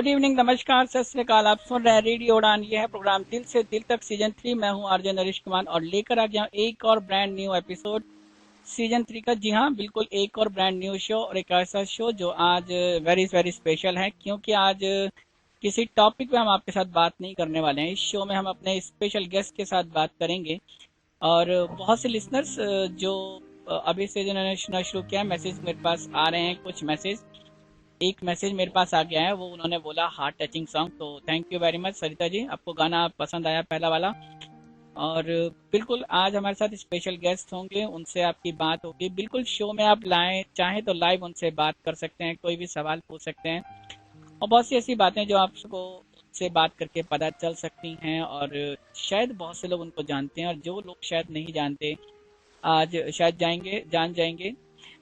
Good evening, नमस्कार, सत श्री अकाल। आप सुन रहे हैं रेडियो उड़ान। यह है प्रोग्राम दिल से दिल तक सीजन 3। मैं हूं आरजे नरेश कुमार और लेकर आ गया हूं एक और ब्रांड न्यू एपिसोड सीजन 3 का। जी हाँ, बिल्कुल एक और ब्रांड न्यू शो और एक ऐसा शो जो आज वेरी वेरी स्पेशल है, क्योंकि आज किसी टॉपिक पे हम आपके साथ बात नहीं करने वाले हैं। इस शो में हम अपने स्पेशल गेस्ट के साथ बात करेंगे। और बहुत से लिसनर्स जो अभी से जिन्होंने सुनना शुरू किया, मैसेज मेरे पास आ रहे हैं, कुछ मैसेज। एक मैसेज मेरे पास आ गया है, वो उन्होंने बोला हार्ट टचिंग सॉन्ग। तो thank you very much Sarita ji, आपको गाना पसंद आया पहला वाला। और बिल्कुल आज हमारे साथ स्पेशल गेस्ट होंगे, उनसे आपकी बात होगी। बिल्कुल शो में आप लाएं, चाहे तो लाइव उनसे बात कर सकते हैं, कोई भी सवाल पूछ सकते हैं। और बहुत सी ऐसी बातें जो आपको उनसे बात करके पता चल सकती हैं। और शायद बहुत से लोग उनको जानते हैं और जो लोग शायद नहीं जानते आज शायद जान जाएंगे।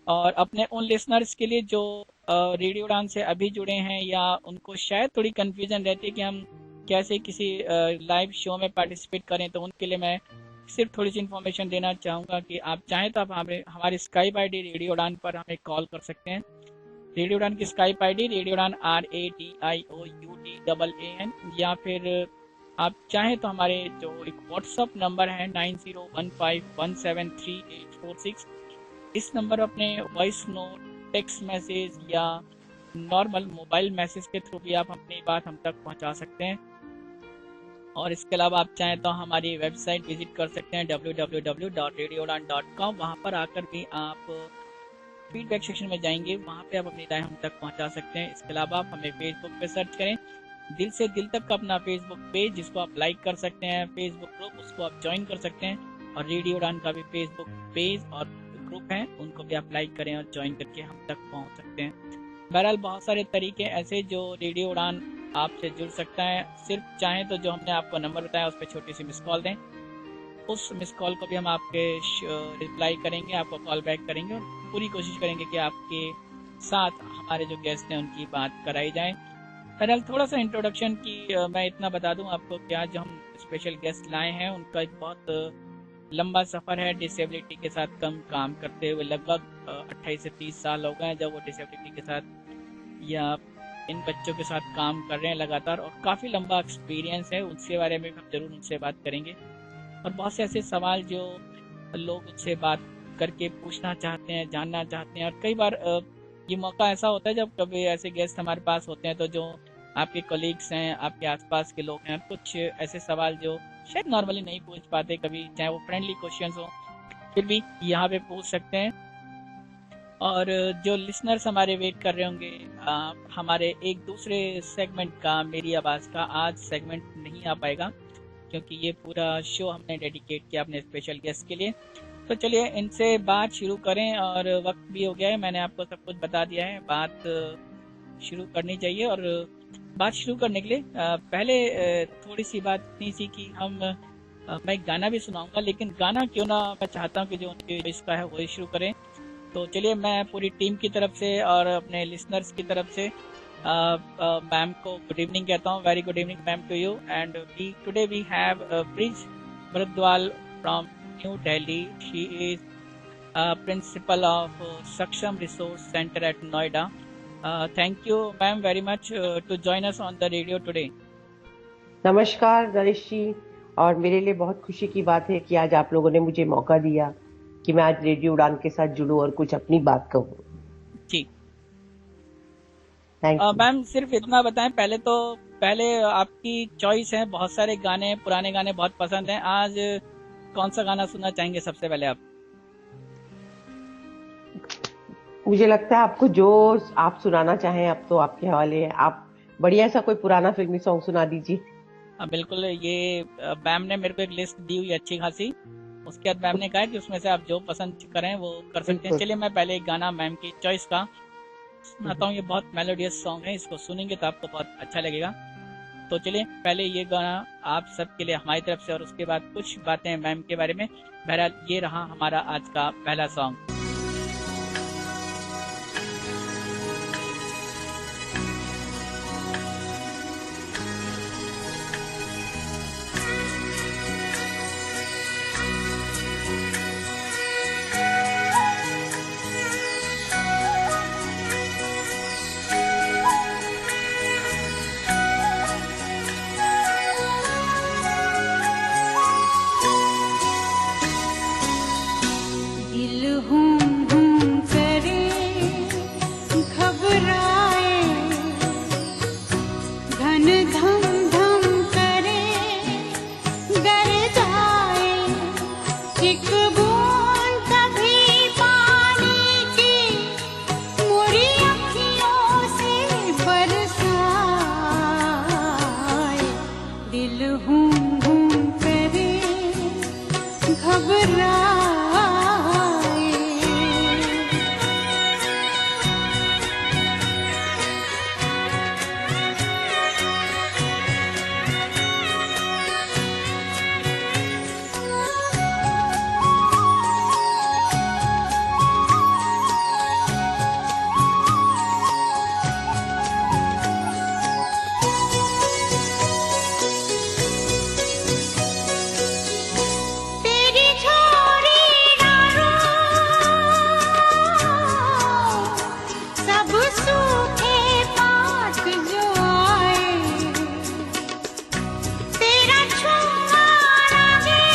और अपने उन लिसनर्स के लिए जो रेडियो उड़ान से अभी जुड़े हैं, या उनको शायद थोड़ी कंफ्यूजन रहती है कि हम कैसे किसी लाइव शो में पार्टिसिपेट करें, तो उनके लिए मैं सिर्फ थोड़ी सी इन्फॉर्मेशन देना चाहूँगा कि आप चाहें तो आप हमारे स्काइप आईडी रेडियो उड़ान पर हमें कॉल कर सकते हैं। रेडियो उड़ान की स्काइप आईडी रेडियो उड़ान RADIOUDAAN, या फिर आप चाहें तो हमारे जो एक व्हाट्सअप नंबर है 9015173846, इस नंबर अपने वॉइस नोट, टेक्स्ट मैसेज या नॉर्मल मोबाइल मैसेज के थ्रू भी आप अपनी बात हम तक पहुंचा सकते हैं। और इसके अलावा आप चाहें तो हमारी वेबसाइट विजिट कर सकते हैं www.radioudan.com। वहां पर आकर भी आप फीडबैक सेक्शन में जाएंगे, वहां पे आप अपनी राय हम तक पहुंचा सकते हैं। इसके अलावा आप हमें फेसबुक पे सर्च करें, दिल से दिल तक का अपना फेसबुक पेज, जिसको आप लाइक कर सकते हैं, फेसबुक ग्रुप, उसको आप ज्वाइन कर सकते हैं। और रेडियो उड़ान का भी फेसबुक पेज और ग्रुप है, उनको भी आप लाइक करें और ज्वाइन करके हम तक पहुंच सकते हैं। बहरहाल बहुत सारे तरीके ऐसे जो रेडियो उड़ान आपसे जुड़ सकता है। सिर्फ चाहें तो जो हमने आपको नंबर बताया उस पर छोटी सी मिस कॉल दें, उस मिस कॉल को भी हम आपके रिप्लाई करेंगे, आपको कॉल बैक करेंगे और पूरी कोशिश करेंगे कि आपके साथ हमारे जो गेस्ट हैं उनकी बात कराई जाए। बहरहाल थोड़ा सा इंट्रोडक्शन की मैं इतना बता दूं आपको कि आज जो हम स्पेशल गेस्ट लाए हैं उनका एक बहुत लंबा सफर है। डिसेबिलिटी के साथ कम काम करते हुए लगभग 28 से 30 साल हो गए हैं जब वो डिसेबिलिटी के साथ या इन बच्चों के साथ काम कर रहे हैं लगातार, और काफ़ी लंबा एक्सपीरियंस है। उसके बारे में हम जरूर उनसे बात करेंगे। और बहुत से ऐसे सवाल जो लोग उनसे बात करके पूछना चाहते हैं, जानना चाहते हैं। और कई बार ये मौका ऐसा होता है जब कभी ऐसे गेस्ट हमारे पास होते हैं, तो जो आपके कोलीग्स हैं, आपके आसपास के लोग हैं, कुछ ऐसे सवाल जो शायद नॉर्मली नहीं पूछ पाते कभी, चाहे वो फ्रेंडली क्वेश्चंस हो, फिर भी यहाँ पे पूछ सकते हैं। और जो लिसनर्स हमारे वेट कर रहे होंगे हमारे एक दूसरे सेगमेंट का, मेरी आवाज़ का, आज सेगमेंट नहीं आ पाएगा क्योंकि ये पूरा शो हमने डेडिकेट किया अपने स्पेशल गेस्ट के लिए। तो चलिए इनसे बात शुरू करें, और वक्त भी हो गया है, मैंने आपको सब कुछ बता दिया है, बात शुरू करनी चाहिए। और बात शुरू करने के लिए पहले थोड़ी सी बात इतनी सी कि मैं गाना भी सुनाऊंगा, लेकिन गाना क्यों ना मैं चाहता हूँ कि जो उनकी इसका है वही शुरू करें। तो चलिए मैं पूरी टीम की तरफ से और अपने लिसनर्स की तरफ से मैम को गुड इवनिंग कहता हूँ। Very good evening ma'am to you. And today we have Brij Bhardwal from New Delhi. She is principal of Saksham resource centre at Noida. Thank you ma'am very much to join us on the radio today. नमस्कार नरेश जी, और मेरे लिए बहुत खुशी की बात है कि आज आप लोगों ने मुझे मौका दिया कि मैं आज रेडियो उड़ान के साथ जुड़ूं और कुछ अपनी बात कहूँ। जी थैंक यू मैम, सिर्फ इतना बताएं पहले आपकी चॉइस है, बहुत सारे गाने, पुराने गाने बहुत पसंद हैं। आज कौन सा गाना सुनना चाहेंगे सबसे पहले आप? मुझे लगता है आपको जो आप सुनाना चाहें अब तो आपके हवाले है। आप बढ़िया सा कोई पुराना फिल्मी सॉन्ग सुना दीजिए। बिल्कुल, ये मैम ने मेरे को एक लिस्ट दी हुई अच्छी खासी, उसके बाद मैम ने कहा कि उसमें से आप जो पसंद करें वो कर सकते हैं। चलिए मैं पहले एक गाना मैम की चॉइस का सुनाता हूँ। ये बहुत मेलोडियस सॉन्ग है, इसको सुनेंगे तो आपको बहुत अच्छा लगेगा। तो चलिए पहले ये गाना आप सबके लिए हमारी तरफ से, और उसके बाद कुछ बातें मैम के बारे में। बहरहाल ये रहा हमारा आज का पहला सॉन्ग। एक बूंद कभी पानी की मोरी अखियों से बरसाए, दिल हूँ करे घबराए। तेरी छोरी डारो सब सूखे पात जो आए, तेरा छुआ लगे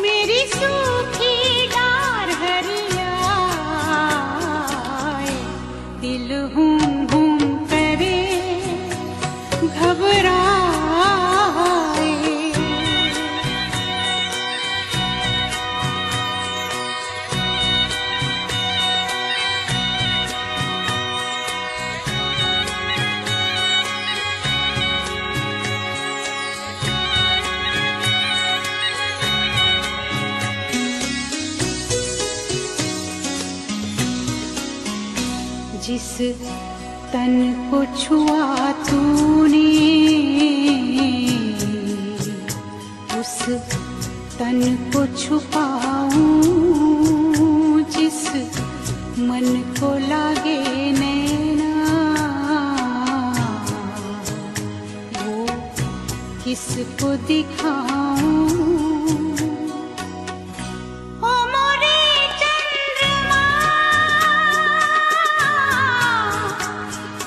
मेरी सूखी डार हरियाए, दिल हूँ करे घबराए। जिस तन को छुआ तूने उस तन को छुपाऊं, जिस मन को लागे नैना वो किसको दिखाऊं। ओ मोरे चंद्रमा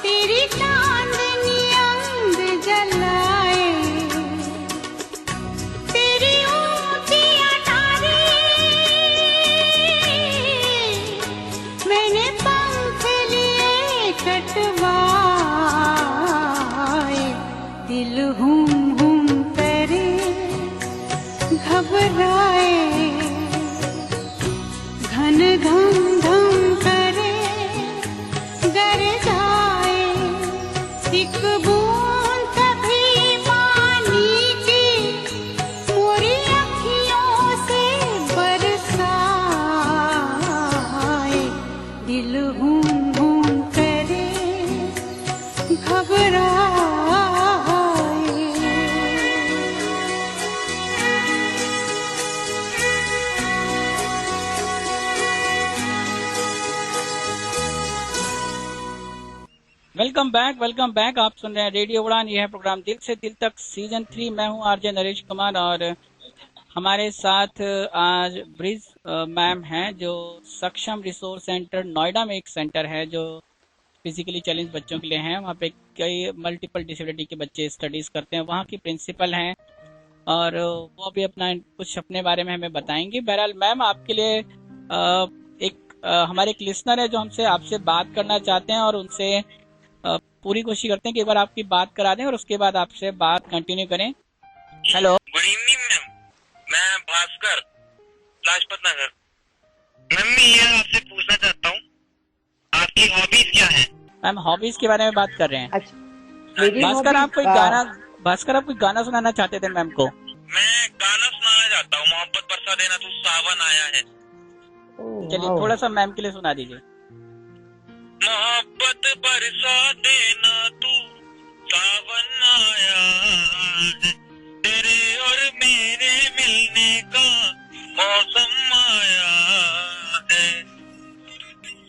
तेरी चांदनी अंग जलाए, तेरी ऊंची अटारी मैंने पंख लिए कटवाए, दिल हूँ करे घबराए, घन घम घम करे गर जाए, एक बूंद कभी पानी की मोरी अखियों से बरसाए, दिल हूँ करे घबराए। Welcome back. आप सुन रहे हैं रेडियो उड़ान। यह है प्रोग्राम दिल से दिल तक सीजन 3। मैं हूं आरजे नरेश कुमार और हमारे साथ आज ब्रिज मैम हैं जो सक्षम रिसोर्स सेंटर नोएडा में एक सेंटर है जो फिजिकली चैलेंज बच्चों के लिए है। वहाँ पे कई मल्टीपल डिसेबिलिटी के बच्चे स्टडीज करते हैं। वहाँ की प्रिंसिपल हैं और वो भी अपना कुछ अपने बारे में हमें बताएंगी। बहरहाल मैम आपके लिए हमारे एक लिसनर है जो हमसे आपसे बात करना चाहते हैं और उनसे पूरी कोशिश करते हैं कि एक बार आपकी बात करा दें और उसके बाद आपसे बात कंटिन्यू करें। हेलो, गुड इवनिंग मैम, मैं भास्कर, लाजपत नगर। मैम मैं ये आपसे पूछना चाहता हूँ आपकी हॉबीज क्या है? मैम हॉबीज के बारे में बात कर रहे हैं। अच्छा, मेरी भास्कर आप कोई गाना सुनाना चाहते थे मैम को? मैं गाना सुनाना चाहता हूँ, मोहब्बत बरसा देना तू सावन आया है। चलिए थोड़ा सा मैम के लिए सुना दीजिए। मोहब्बत बरसा देना तू सावन आया है, तेरे और मेरे मिलने का मौसम आया है,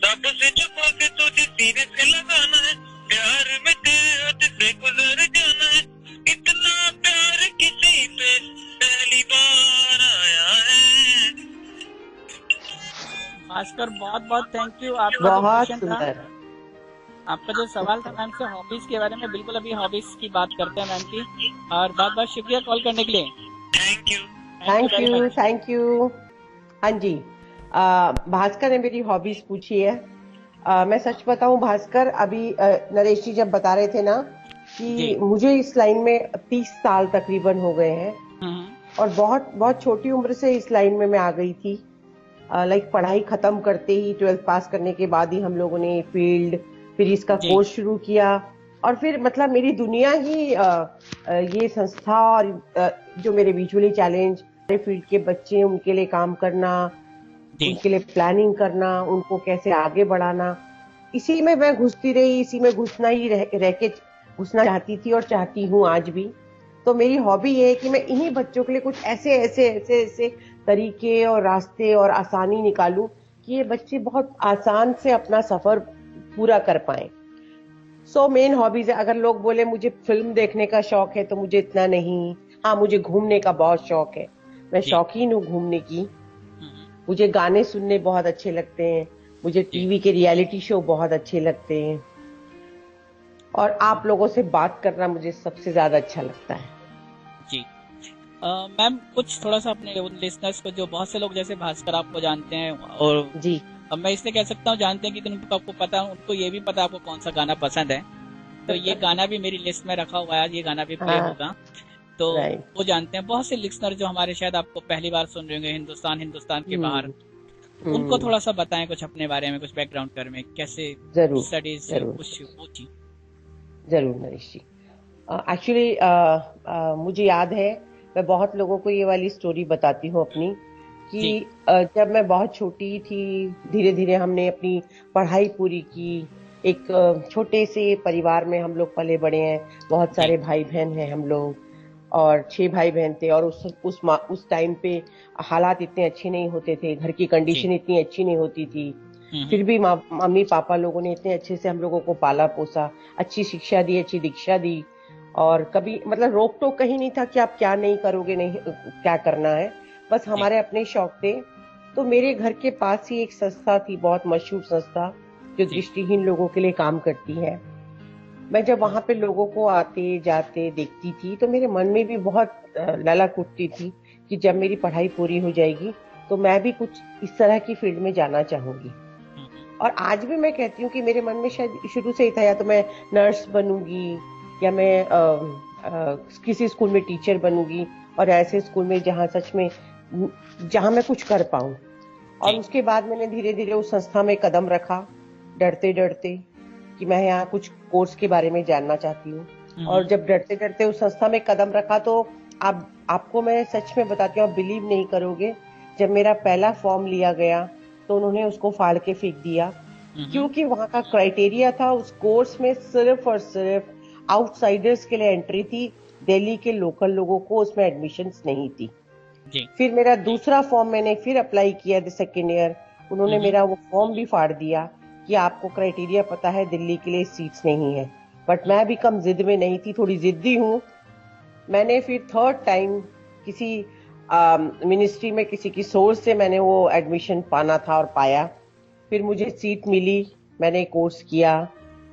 सबसे छुपा के तुझे सीने से लगाना है, प्यार में तेरे हद से गुजर जाना है, इतना प्यार किसी पे पहली बार आया है। भास्कर बहुत बहुत थैंक यू। आपका बहुत जो सुंदर। आपका जो सवाल था मैम से हॉबीज के बारे में, बिल्कुल अभी हॉबीज की बात करते हैं मैम की। और बहुत बहुत शुक्रिया कॉल करने के लिए। Thank you. Thank you. हाँ जी, भास्कर ने मेरी हॉबीज पूछी है। मैं सच बताऊं भास्कर, अभी नरेश जी जब बता रहे थे ना कि मुझे इस लाइन में 30 साल तकरीबन हो गए हैं और बहुत बहुत छोटी उम्र से इस लाइन में मैं आ गई थी। लाइक पढ़ाई खत्म करते ही 12th पास करने के बाद ही हम लोगों ने फील्ड, फिर इसका जी कोर्स शुरू किया। और फिर मतलब मेरी दुनिया ही ये संस्था और जो मेरे विजुअली चैलेंज फील्ड के बच्चे, उनके लिए काम करना, जी उनके लिए प्लानिंग करना, उनको कैसे आगे बढ़ाना, इसी में मैं घुसती रही, इसी में घुसना ही रह के घुसना चाहती थी और चाहती हूँ आज भी। तो मेरी हॉबी ये है कि मैं इन्हीं बच्चों के लिए कुछ ऐसे ऐसे ऐसे ऐसे तरीके और रास्ते और आसानी निकालूं कि ये बच्चे बहुत आसान से अपना सफर पूरा कर पाए। सो मेन हॉबीज है। अगर लोग बोले मुझे फिल्म देखने का शौक है तो मुझे इतना नहीं। हाँ, मुझे घूमने का बहुत शौक है, मैं जी शौकीन हूँ घूमने की। हम्म, मुझे गाने सुनने बहुत अच्छे लगते हैं, मुझे जी टीवी के रियलिटी शो बहुत अच्छे लगते हैं, और आप लोगों से बात करना मुझे सबसे ज्यादा अच्छा लगता है। जी। मैम कुछ थोड़ा सा अपने लिसनर्स को, जो बहुत से लोग जैसे भास्कर आपको जानते हैं, और जी। अब मैं इसलिए कह सकता हूँ जानते हैं कि उनको आपको पता, उनको ये भी पता आपको कौन सा गाना पसंद है। तो ये गाना भी मेरी लिस्ट में रखा हुआ है, ये गाना भी प्ले हाँ। होगा। तो राइट। वो जानते हैं। बहुत से लिसनर जो हमारे शायद आपको पहली बार सुन रहे होंगे हिंदुस्तान के बाहर, उनको हम्म। थोड़ा सा बताएं कुछ अपने बारे में, कुछ बैकग्राउंड कर में, कैसे जरूर स्टडीज, जरूर कुछ वो चीज। जरूर नरेश जी। एक्चुअली मुझे याद है, मैं बहुत लोगों को ये वाली स्टोरी बताती हूँ अपनी, कि जी जब मैं बहुत छोटी थी, धीरे धीरे हमने अपनी पढ़ाई पूरी की। एक छोटे से परिवार में हम लोग पले बड़े हैं, बहुत जी सारे भाई बहन हैं हम लोग, और 6 भाई बहन थे। और उस टाइम पे हालात इतने अच्छे नहीं होते थे, घर की जी कंडीशन इतनी अच्छी नहीं होती थी। फिर भी मम्मी पापा लोगों ने इतने अच्छे से हम लोगों को पाला पोसा, अच्छी शिक्षा दी, अच्छी दीक्षा दी, और कभी मतलब रोक टोक कहीं नहीं था कि आप क्या नहीं करोगे, नहीं क्या करना है। बस जी हमारे अपने शौक थे। तो मेरे घर के पास ही एक संस्था थी, बहुत मशहूर संस्था, जो जी दृष्टिहीन लोगों के लिए काम करती है। मैं जब वहां पे लोगों को आते जाते देखती थी तो मेरे मन में भी बहुत ललक उठती थी कि जब मेरी पढ़ाई पूरी हो जाएगी तो मैं भी कुछ इस तरह की फील्ड में जाना चाहूंगी। और आज भी मैं कहती हूँ कि मेरे मन में शायद शुरू से ही था, या तो मैं नर्स बनूंगी, या मैं किसी स्कूल में टीचर बनूंगी, और ऐसे स्कूल में जहाँ सच में जहाँ मैं कुछ कर पाऊं। और जी उसके बाद मैंने धीरे धीरे उस संस्था में कदम रखा, डरते डरते, कि मैं यहाँ कुछ कोर्स के बारे में जानना चाहती हूँ। और जब डरते डरते उस संस्था में कदम रखा तो आपको मैं सच में बताती हूँ, आप बिलीव नहीं करोगे, जब मेरा पहला फॉर्म लिया गया तो उन्होंने उसको फाड़ के फेंक दिया, क्योंकि वहां का क्राइटेरिया था उस कोर्स में सिर्फ और सिर्फ आउटसाइडर्स के लिए एंट्री थी, दिल्ली के लोकल लोगों को उसमें एडमिशन्स नहीं थी। जी फिर मेरा दूसरा फॉर्म मैंने फिर अप्लाई किया सेकेंड ईयर, उन्होंने मेरा वो फॉर्म भी फाड़ दिया कि आपको क्राइटेरिया पता है, दिल्ली के लिए सीट्स नहीं है। बट मैं भी कम जिद में नहीं थी, थोड़ी जिद्दी हूँ। मैंने फिर थर्ड टाइम किसी मिनिस्ट्री में किसी की सोर्स से मैंने वो एडमिशन पाना था और पाया। फिर मुझे सीट मिली, मैंने कोर्स किया,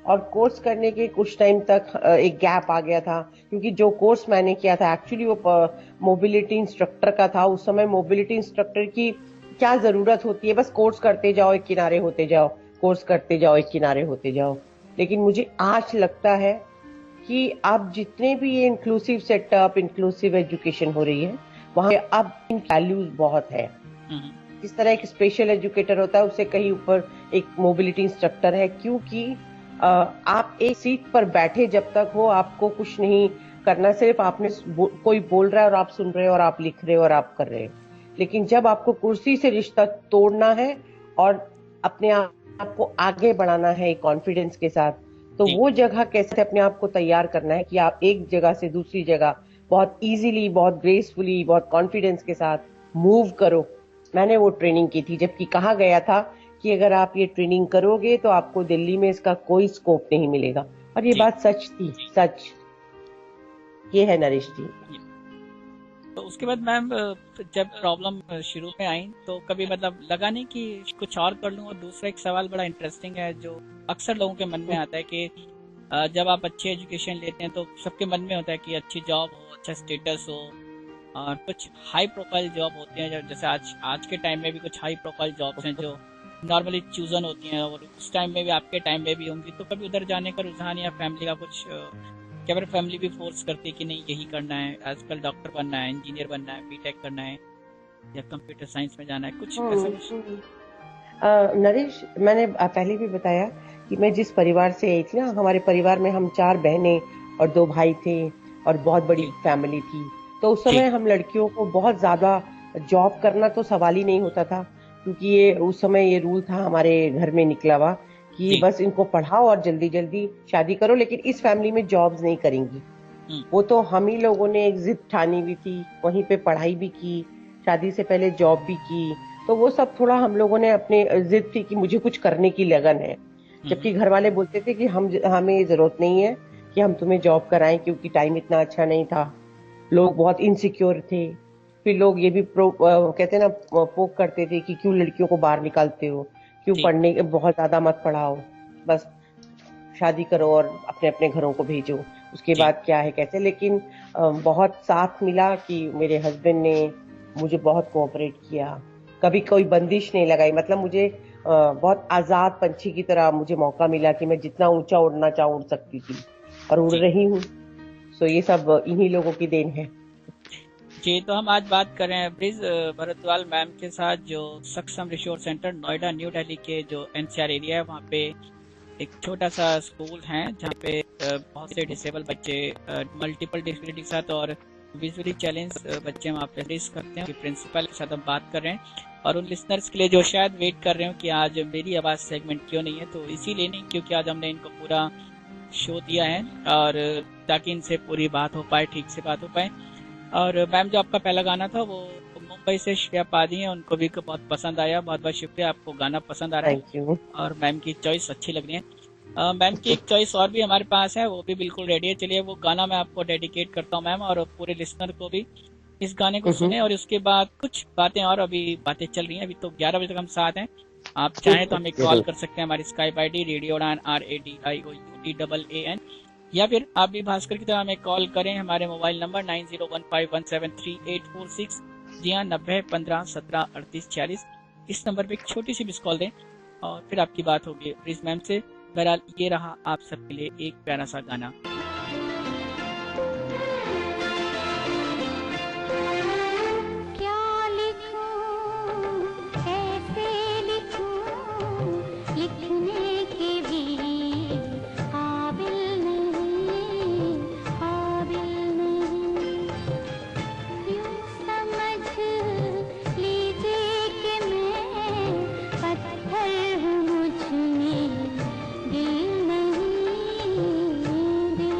और कोर्स करने के कुछ टाइम तक एक गैप आ गया था, क्योंकि जो कोर्स मैंने किया था एक्चुअली वो मोबिलिटी इंस्ट्रक्टर का था। उस समय मोबिलिटी इंस्ट्रक्टर की क्या जरूरत होती है, बस कोर्स करते जाओ, एक किनारे होते जाओ, कोर्स करते जाओ, एक किनारे होते जाओ। लेकिन मुझे आज लगता है कि अब जितने भी ये इंक्लूसिव सेटअप, इंक्लूसिव एजुकेशन हो रही है, वहाँ अब इन वैल्यूज बहुत है। जिस तरह एक स्पेशल एजुकेटर होता है, उससे कहीं ऊपर एक मोबिलिटी इंस्ट्रक्टर है, क्योंकि आप एक सीट पर बैठे जब तक हो, आपको कुछ नहीं करना, सिर्फ आपने कोई बोल रहा है और आप सुन रहे हो और आप लिख रहे हो और आप कर रहे हो। लेकिन जब आपको कुर्सी से रिश्ता तोड़ना है और अपने आप को आगे बढ़ाना है कॉन्फिडेंस के साथ, तो वो जगह कैसे अपने आप को तैयार करना है कि आप एक जगह से दूसरी जगह बहुत इजीली, बहुत ग्रेसफुली, बहुत कॉन्फिडेंस के साथ मूव करो। मैंने वो ट्रेनिंग की थी, जबकि कहा गया था कि अगर आप ये ट्रेनिंग करोगे तो आपको दिल्ली में इसका कोई स्कोप नहीं मिलेगा, और ये बात सच थी, सच। ये है नरेश जी। तो उसके बाद मैम जब प्रॉब्लम शुरू में आई तो कभी मतलब लगा नहीं कि कुछ और कर लूं? और दूसरा एक सवाल बड़ा इंटरेस्टिंग है जो अक्सर लोगों के मन में आता है कि जब आप अच्छी एजुकेशन लेते हैं तो सबके मन में होता है कि अच्छी जॉब हो, अच्छा स्टेटस हो, और कुछ हाई प्रोफाइल जॉब होती हैं, जैसे आज के टाइम में भी कुछ हाई प्रोफाइल जॉब्स हैं जो नॉर्मली चूजन होती हैं, और उस टाइम में भी, आपके टाइम में भी होंगी। तो कभी उधर जाने का रुझान या फैमिली का कुछ क्या मेरी फैमिली भी फोर्स करती है कि नहीं यही करना है, आजकल डॉक्टर बनना है, इंजीनियर बनना है, बीटेक करना है या कंप्यूटर साइंस में जाना है, कुछ ऐसा कुछ? नरेश, मैंने पहले भी बताया कि मैं जिस परिवार से आई थी ना, हमारे परिवार में हम 4 बहनें और 2 भाई थे और बहुत बड़ी जी फैमिली थी। तो उस जी समय हम लड़कियों को बहुत ज्यादा जॉब करना तो सवाल ही नहीं होता था, क्योंकि ये उस समय ये रूल था हमारे घर में निकला हुआ कि जी। बस इनको पढ़ाओ और जल्दी जल्दी शादी करो, लेकिन इस फैमिली में जॉब्स नहीं करेंगी। हम्म, वो तो हम ही लोगों ने एक जिद ठानी हुई थी, वहीं पे पढ़ाई भी की, शादी से पहले जॉब भी की। तो वो सब थोड़ा हम लोगों ने अपने जिद थी कि मुझे कुछ करने की लगन है, जबकि घर वाले बोलते थे कि हमें जरूरत नहीं है कि हम तुम्हें जॉब कराएं, क्योंकि टाइम इतना अच्छा नहीं था, लोग बहुत इनसिक्योर थे। फिर लोग ये भी कहते हैं ना, पोक करते थे कि क्यों लड़कियों को बाहर निकालते हो, क्यों जी पढ़ने बहुत ज्यादा मत पढ़ाओ, बस शादी करो और अपने अपने घरों को भेजो, उसके जी बाद क्या है कैसे। लेकिन बहुत साथ मिला कि मेरे हस्बैंड ने मुझे बहुत कोऑपरेट किया, कभी कोई बंदिश नहीं लगाई। मतलब मुझे बहुत आजाद पंछी की तरह मुझे मौका मिला कि मैं जितना ऊंचा उड़ना चाहूँ उड़ सकती थी, और उड़ जी रही हूँ। सो ये सब इन्हीं लोगों की देन है। जी। तो हम आज बात कर रहे हैं ब्रिज भरद्वाज मैम के साथ, जो सक्षम resource centre Noida new Delhi के जो एनसीआर एरिया है वहाँ पे एक छोटा सा स्कूल है जहाँ पे बहुत से डिसेबल बच्चे, मल्टीपल डिसेबिलिटी के साथ और विजुअली चैलेंज बच्चे वहाँ पे रेस करते हैं। प्रिंसिपल के साथ हम बात कर रहे हैं, और उन लिसनर्स के लिए जो शायद वेट कर रहे हो कि आज मेरी आवाज़ सेगमेंट क्यों नहीं है, तो इसीलिए नहीं क्योंकि आज हमने इनको पूरा शो दिया है, और ताकि इनसे पूरी बात हो पाए, ठीक से बात हो पाए। और मैम जो आपका पहला गाना था वो मुंबई से श्रेया पादी है, उनको भी बहुत पसंद आया। बहुत बहुत शुक्रिया, आपको गाना पसंद आ रहा है थैंक यू। और मैम की चॉइस अच्छी लग रही है। मैम की एक चॉइस और भी हमारे पास है, वो भी बिल्कुल रेडी है। चलिए वो गाना मैं आपको डेडिकेट करता हूँ मैम, और पूरे लिसनर को भी इस गाने को सुने, और उसके बाद कुछ बातें और अभी बातें चल रही हैं। अभी तो 11 बजे तक हम साथ हैं, आप चाहें तो हमें कॉल जरूर। कर सकते हैं, हमारी स्काइप आईडी रेडियो उड़ान RADIOUTAAN, या फिर आप भी भास्कर की तरह हमें कॉल करें। हमारे मोबाइल नंबर 9015173846, जी हाँ 9015173846, इस नंबर पे एक छोटी सी मिस कॉल दें और फिर आपकी बात होगी ब्रिज मैम से। बहरहाल ये रहा आप सबके लिए एक प्यारा सा गाना। क्या लिखूं कैसे लिखूं, लिखने के भी काबिल नहीं, काबिल नहीं। यूं समझ लीजिए कि मैं पत्थर हूँ, मुझ में दिल नहीं, दिल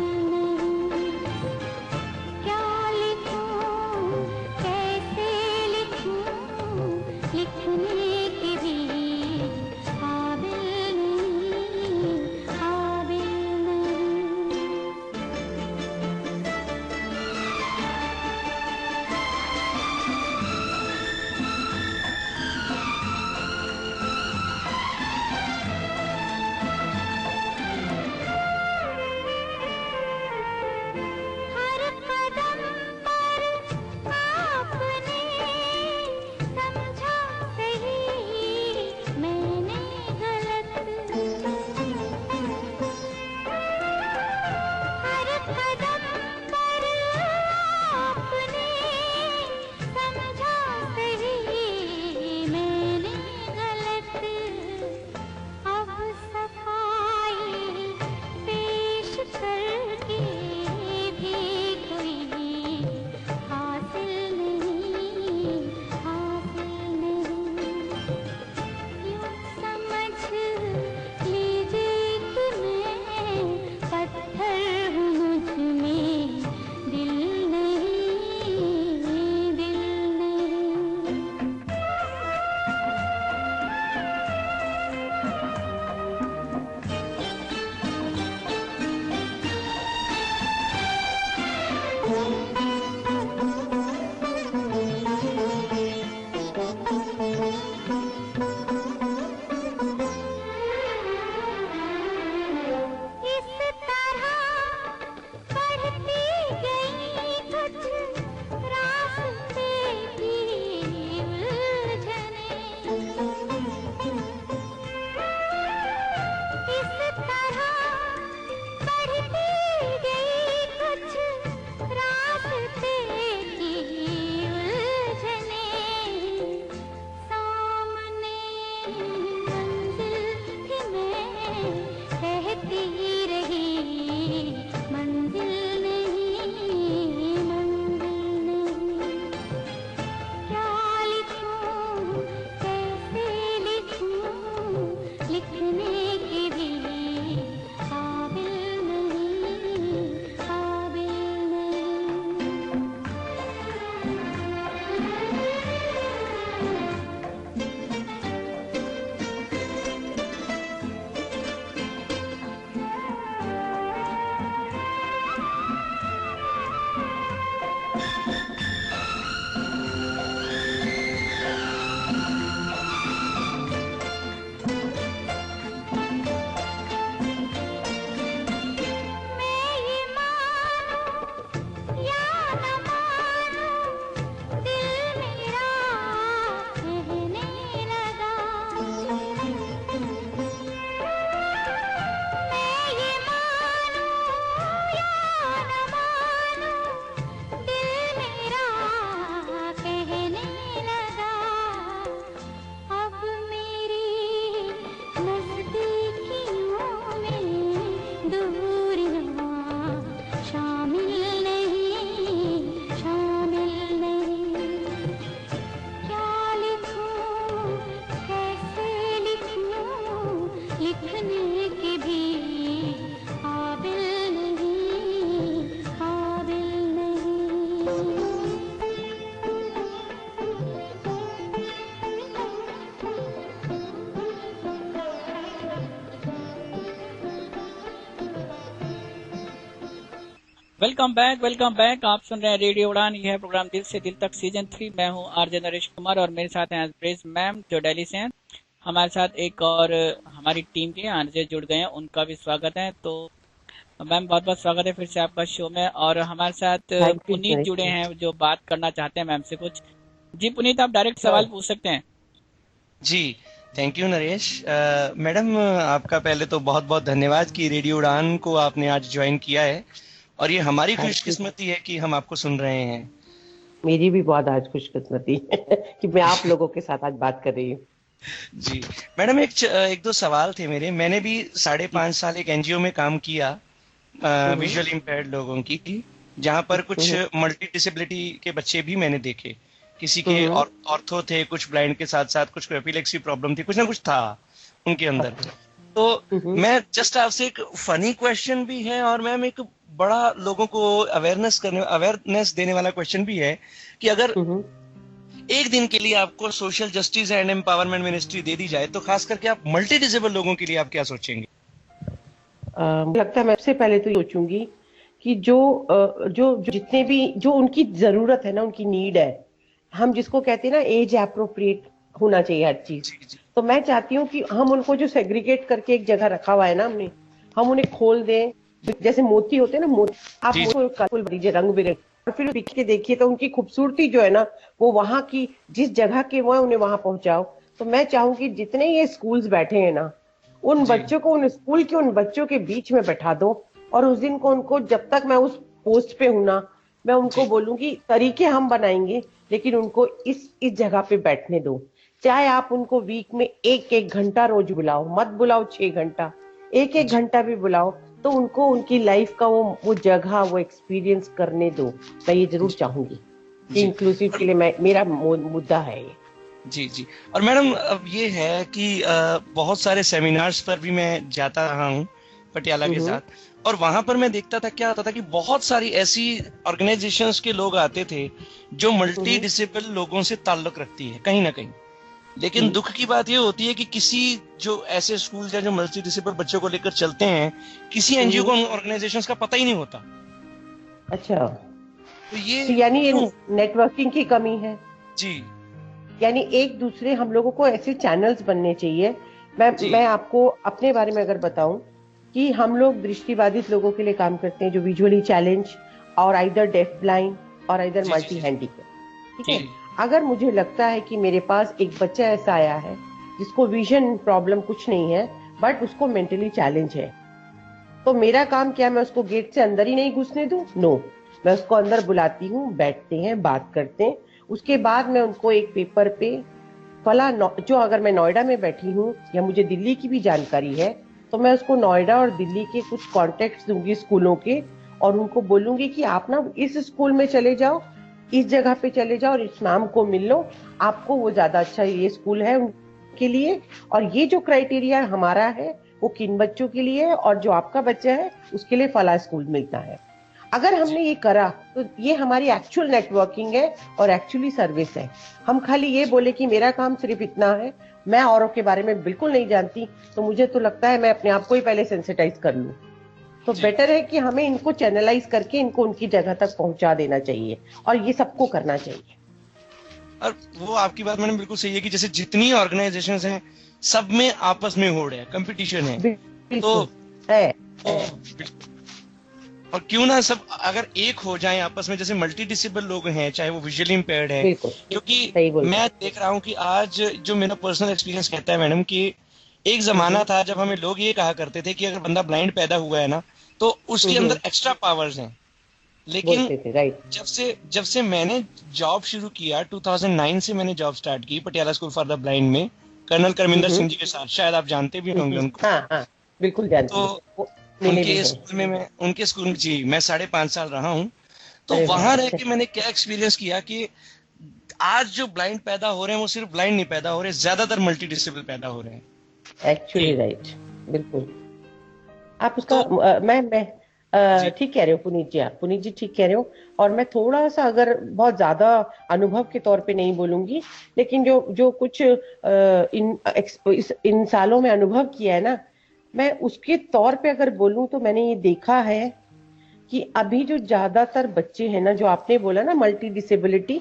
वेलकम बैक। आप सुन रहे हैं रेडियो उड़ान। यह है प्रोग्राम दिल से दिल तक सीजन 3। मैं हूं आरजे नरेश कुमार और मेरे साथ हैं ब्रेज मैम जो दिल्ली से हैं। हमारे साथ एक और हमारी टीम के आरजे जुड़ गए हैं, उनका भी स्वागत है। तो मैम बहुत बहुत स्वागत है फिर से आपका शो में। और हमारे साथ थैंक यू पुनीत जुड़े हैं जो बात करना चाहते हैं मैम से कुछ। जी पुनीत, आप डायरेक्ट सवाल पूछ सकते हैं। जी, थैंक यू नरेश। मैडम, आपका पहले तो बहुत बहुत धन्यवाद कि रेडियो उड़ान को आपने आज ज्वाइन किया है, और ये हमारी खुशकिस्मती है कि हम आपको सुन रहे हैं। मेरी भी बहुत आज खुशकिस्मती है कि मैं आप लोगों के साथ आज बात कर रही हूँ। जी मैडम, एक दो सवाल थे मेरे। मैंने भी 5.5 साल एक एनजीओ में काम किया, विजुअल इम्पेयर्ड लोगों की, जहाँ पर कुछ मल्टी डिसेबिलिटी के बच्चे भी मैंने देखे। किसी के ऑर्थो थे, कुछ ब्लाइंड के साथ साथ कुछ को एपिलेप्सी प्रॉब्लम थी, कुछ ना कुछ था उनके अंदर। तो मैं जस्ट आपसे एक फनी क्वेश्चन भी है और मैम एक बड़ा लोगों को अवेयरनेस देने वाला क्वेश्चन भी है कि अगर एक दिन के लिए आपको social justice and empowerment ministry दे दी जाए तो खास करके आप मल्टी डिसेबल लोगों के लिए आप क्या सोचेंगे? मुझे लगता है मैं सबसे पहले तो ये सोचूंगी कि जो जितने भी जो उनकी जरूरत है ना, उनकी नीड है, हम जिसको कहते हैं ना एज एप्रोप्रिएट होना चाहिए हर चीज। तो मैं चाहती हूँ कि हम उनको जो सेग्रीगेट करके एक जगह रखा हुआ है ना हमने, हम उन्हें खोल दें। जैसे मोती होते हैं ना, मोती आप कलरफुल दीजिए, रंग बिरंगे, और फिर पीछ के देखिए तो उनकी खूबसूरती जो है ना वो वहां की जिस जगह के वो है उन्हें वहां पहुंचाओ। तो मैं चाहूंगी जितने ये स्कूल्स बैठे हैं ना, उन बच्चों को उन स्कूल के उन बच्चों के बीच में बैठा दो, और उस दिन को उनको, जब तक मैं उस पोस्ट पे हूं ना, मैं उनको बोलूंगी तरीके हम बनाएंगे, लेकिन उनको इस जगह पे बैठने दो। चाहे आप उनको वीक में एक घंटा रोज बुलाओ, मत बुलाओ 6 घंटा, एक घंटा भी बुलाओ, तो उनको उनकी लाइफ का वो जगह, वो एक्सपीरियंस करने दो। मैं ये जरूर चाहूंगी कि इंक्लूसिव के लिए मेरा मुद्दा है ये। जी जी। और मैडम, अब ये है कि बहुत सारे सेमिनार्स पर भी मैं जाता रहा हूँ पटियाला के साथ, और वहां पर मैं देखता था क्या होता था कि बहुत सारी ऐसी ऑर्गेनाइजेशंस के लोग आते थे जो मल्टी डिसेबल लोगों से ताल्लुक रखती है कहीं ना कहीं। लेकिन दुख की बात ये होती है कि किसी जो ऐसे स्कूल जो मल्टी डिसेबल बच्चों को लेकर चलते हैं, किसी एनजीओ को, ऑर्गेनाइजेशंस का पता ही नहीं होता। अच्छा, तो ये यानी ये नेटवर्किंग की कमी है जी। यानी एक दूसरे, हम लोगों को ऐसे चैनल्स बनने चाहिए। मैं आपको अपने बारे में अगर बताऊं कि हम लोग दृष्टिबाधित लोगों के लिए काम करते हैं जो विजुअली चैलेंज और आइदर डेफ ब्लाइंड और आइदर मल्टी हैंडीकैप। ठीक है, अगर मुझे लगता है कि मेरे पास एक बच्चा ऐसा आया है जिसको विजन प्रॉब्लम कुछ नहीं है बट उसको मेंटली चैलेंज है, तो मेरा काम क्या, मैं उसको गेट से अंदर ही नहीं घुसने दूं? नो, मैं उसको अंदर बुलाती हूँ, बैठते हैं, बात करते हैं। उसके बाद मैं उनको एक पेपर पे जो अगर मैं नोएडा में बैठी हूँ या मुझे दिल्ली की भी जानकारी है, तो मैं उसको नोएडा और दिल्ली के कुछ कॉन्टेक्ट्स दूंगी स्कूलों के, और उनको बोलूंगी कि आप ना इस स्कूल में चले जाओ, इस जगह पे चले जाओ और इस मैम को मिल लो, आपको वो ज्यादा अच्छा ये स्कूल है उनके लिए, और ये जो क्राइटेरिया हमारा है वो किन बच्चों के लिए है, और जो आपका बच्चा है उसके लिए फला स्कूल मिलता है। अगर हमने ये करा तो ये हमारी एक्चुअल नेटवर्किंग है और एक्चुअली सर्विस है। हम खाली ये बोले कि मेरा काम सिर्फ इतना है, मैं औरों के बारे में बिल्कुल नहीं जानती, तो मुझे तो लगता है मैं अपने आप को ही पहले सेंसिटाइज कर लूं। तो बेटर है कि हमें इनको चैनलाइज करके इनको उनकी जगह तक पहुंचा देना चाहिए, और ये सबको करना चाहिए। और वो आपकी बात मैंने बिल्कुल सही है कि जैसे जितनी ऑर्गेनाइजेशंस हैं सब में आपस में होड़ है, कंपटीशन है, तो है। और क्यों ना सब अगर एक हो जाएं आपस में, जैसे मल्टी डिसेबल लोग हैं, चाहे वो विजुअली इम्पेयर्ड है, क्योंकि मैं देख रहा हूँ कि आज जो मेरा पर्सनल एक्सपीरियंस कहता है मैडम कि एक जमाना था जब हमें लोग ये कहा करते थे कि अगर बंदा ब्लाइंड पैदा हुआ है ना तो उसके अंदर एक्स्ट्रा पावर्स हैं। लेकिन जब से मैंने जॉब शुरू किया, 2009 से मैंने जॉब स्टार्ट की Patiala school for the blind में, कर्नल करमिंदर सिंह जी के साथ, शायद आप जानते भी होंगे उनको। हाँ, बिल्कुल जानते। तो उनके स्कूल में जी मैं 5.5 साल रहा हूँ। तो वहां रह के मैंने क्या एक्सपीरियंस किया कि आज जो ब्लाइंड पैदा हो रहे हैं वो सिर्फ ब्लाइंड नहीं पैदा हो रहे, ज्यादातर मल्टी डिसेबल पैदा हो रहे हैं। एक्चुअली राइट, बिल्कुल आप उसका मैं ठीक कह रहे हो पुनीत जी, आप पुनीत जी ठीक कह रहे हो। और मैं थोड़ा सा अगर बहुत ज्यादा अनुभव के तौर पे नहीं बोलूंगी, लेकिन जो कुछ इन सालों में अनुभव किया है ना, मैं उसके तौर पे अगर बोलूं तो मैंने ये देखा है कि अभी जो ज्यादातर बच्चे हैं ना, जो आपने बोला ना मल्टी डिसेबिलिटी,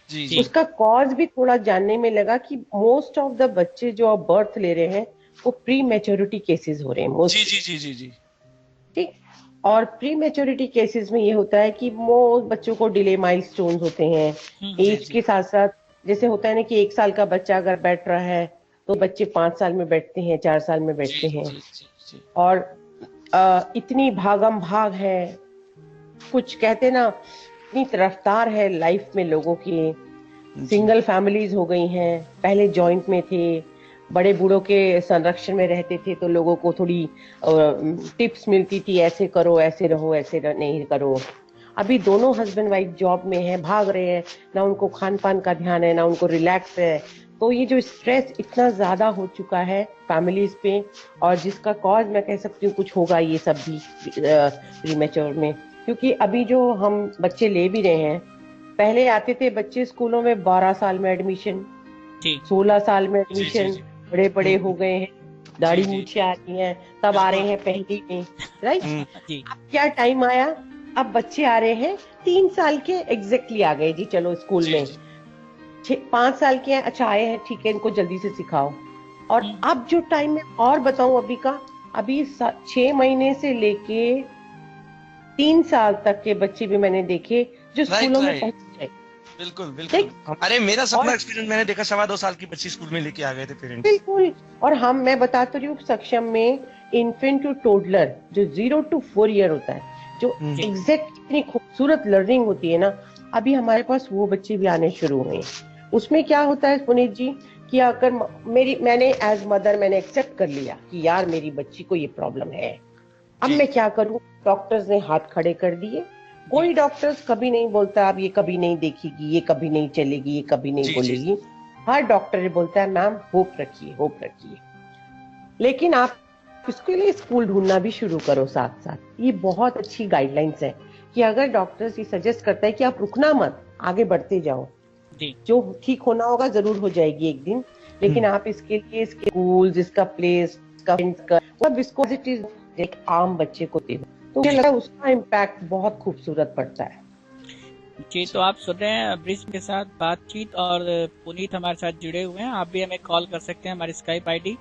जी जी। जी उसका कॉज भी थोड़ा जानने में लगा कि मोस्ट ऑफ द बच्चे जो अब बर्थ ले रहे हैं वो प्री मैच्योरिटी केसेस हो रहे हैं जी मोस्टली। जी जी जी जी ठीक। और प्री मैच्योरिटी केसेस में ये होता है कि वो बच्चों को डिले माइलस्टोन्स होते हैं जी एज जी के साथ साथ। जैसे होता है ना कि 1 साल का बच्चा अगर बैठ रहा है तो बच्चे 5 साल में बैठते हैं, 4 साल में बैठते जी हैं। जी जी जी और इतनी भागम भाग है, कुछ कहते ना, इतनी रफ्तार है लाइफ में लोगों की। जी सिंगल फैमिलीज हो गई हैं, पहले जॉइंट में थे, बड़े बूढ़ों के संरक्षण में रहते थे तो लोगों को थोड़ी टिप्स मिलती थी, ऐसे करो, ऐसे रहो, ऐसे नहीं करो। अभी दोनों हस्बैंड वाइफ जॉब में हैं, भाग रहे हैं, ना उनको खान पान का ध्यान है, ना उनको रिलैक्स है। तो ये जो स्ट्रेस इतना ज्यादा हो चुका है फैमिलीज पे, और जिसका कॉज मैं कह सकती हूँ कुछ होगा ये सब भी प्रीमेच्योर में। क्योंकि अभी जो हम बच्चे ले भी रहे हैं, पहले आते थे बच्चे स्कूलों में 12 साल में एडमिशन, जी 16 साल में जी जी एडमिशन, जी बड़े बड़े हो हम्म, गए हैं, दाढ़ी जी जी मूछें आ रही हैं, तब आ रहे बिल्कुल हैं पहली में, राइट। जी अब क्या टाइम आया, अब बच्चे आ रहे हैं 3 साल के एग्जैक्टली आ गए जी, चलो स्कूल जी में। जी 5 साल के हैं, अच्छा आए हैं, ठीक है, इनको जल्दी से सिखाओ। और अब जो टाइम में और बताऊं अभी का, अभी 6 महीने से लेके 3 साल तक के बच्चे भी मैंने देखे जो राइट स्कूलों में राइट पहुंच गए। बिल्कुल बिल्कुल। देख, अरे मेरा और सपना एक्सपीरियंस मैंने देखा, 2.25 साल की बच्ची स्कूल में लेके आ गए थे पेरेंट्स। बिल्कुल। और मैं बताती रही हूँ सक्षम में इन्फेंट टू टोडलर जो 0 to 4 ईयर होता है, जो जी एग्जैक्ट इतनी खूबसूरत लर्निंग होती है ना, अभी हमारे पास वो बच्चे भी आने शुरू हुए हैं। उसमें क्या होता है पुनीत जी, कि अगर मैंने एज मदर मैंने एक्सेप्ट कर लिया कि यार मेरी बच्ची को ये प्रॉब्लम है, अब जी मैं क्या करूं। डॉक्टर्स ने हाथ खड़े कर दिए। जी कोई डॉक्टर्स कभी नहीं बोलता अब ये कभी नहीं देखेगी, ये कभी नहीं चलेगी, ये कभी नहीं जी जी बोलेगी। हर डॉक्टर बोलता है मैम होप रखिए, होप रखिए। लेकिन आप इसके लिए स्कूल ढूंढना भी शुरू करो साथ साथ। ये बहुत अच्छी गाइडलाइंस है कि अगर डॉक्टर्स ये सजेस्ट करता है कि आप रुकना मत, आगे बढ़ते जाओ, जी जो ठीक होना होगा जरूर हो जाएगी एक दिन। लेकिन आप इसके लिए इसके स्कूल्स, इसका प्लेस, इसका फ्रेंड्स का सब इसको एक आम बच्चे को दे दो, तो मुझे लगता है उसका इम्पैक्ट बहुत खूबसूरत पड़ता है। जी। तो आप सुन रहे हैं ब्रिज के साथ बातचीत, और पुनीत हमारे साथ जुड़े हुए हैं। आप भी हमें कॉल कर सकते हैं, हमारी स्काइप आईडी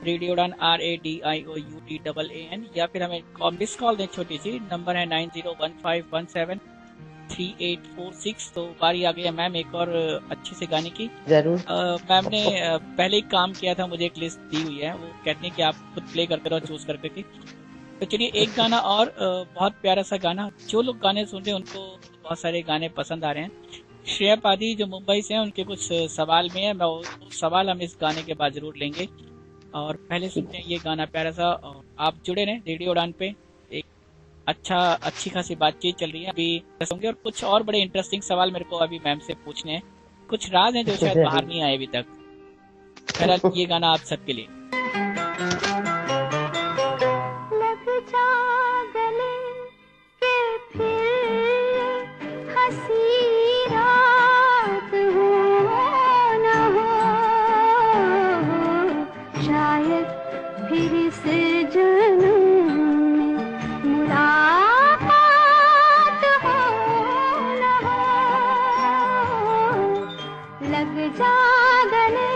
रेडियो उड़ान RADIOUTAAN, या फिर हमें मिस कॉल दें छोटी सी, नंबर है 9015173846। तो बारी आ गई है मैम एक और अच्छे से गाने की। जरूर। मैम ने पहले ही काम किया था, मुझे एक लिस्ट दी हुई है, वो कहती है कि आप खुद प्ले करते रहो चूज करके की। तो चलिए एक गाना और, बहुत प्यारा सा गाना। जो लोग गाने सुन रहे हैं उनको बहुत सारे गाने पसंद आ रहे हैं। श्रेया पादी जो मुंबई से हैं, उनके कुछ सवाल में है, मैं वो सवाल हम इस गाने के बाद जरूर लेंगे। और पहले सुनते हैं ये गाना प्यारा सा। और आप जुड़े रहें रेडियो उड़ान पे, एक अच्छी खासी बातचीत चल रही है अभी होंगे, और कुछ और बड़े इंटरेस्टिंग सवाल मेरे को अभी मैम से पूछने हैं। कुछ राज हैं जो शायद बाहर नहीं आए अभी तक। बहरहाल ये गाना आप सबके लिए। लग जा गले के फिर हंसी रात हो न हो, शायद फिर इस जन्म में मुलाकात हो न हो। लग जा गले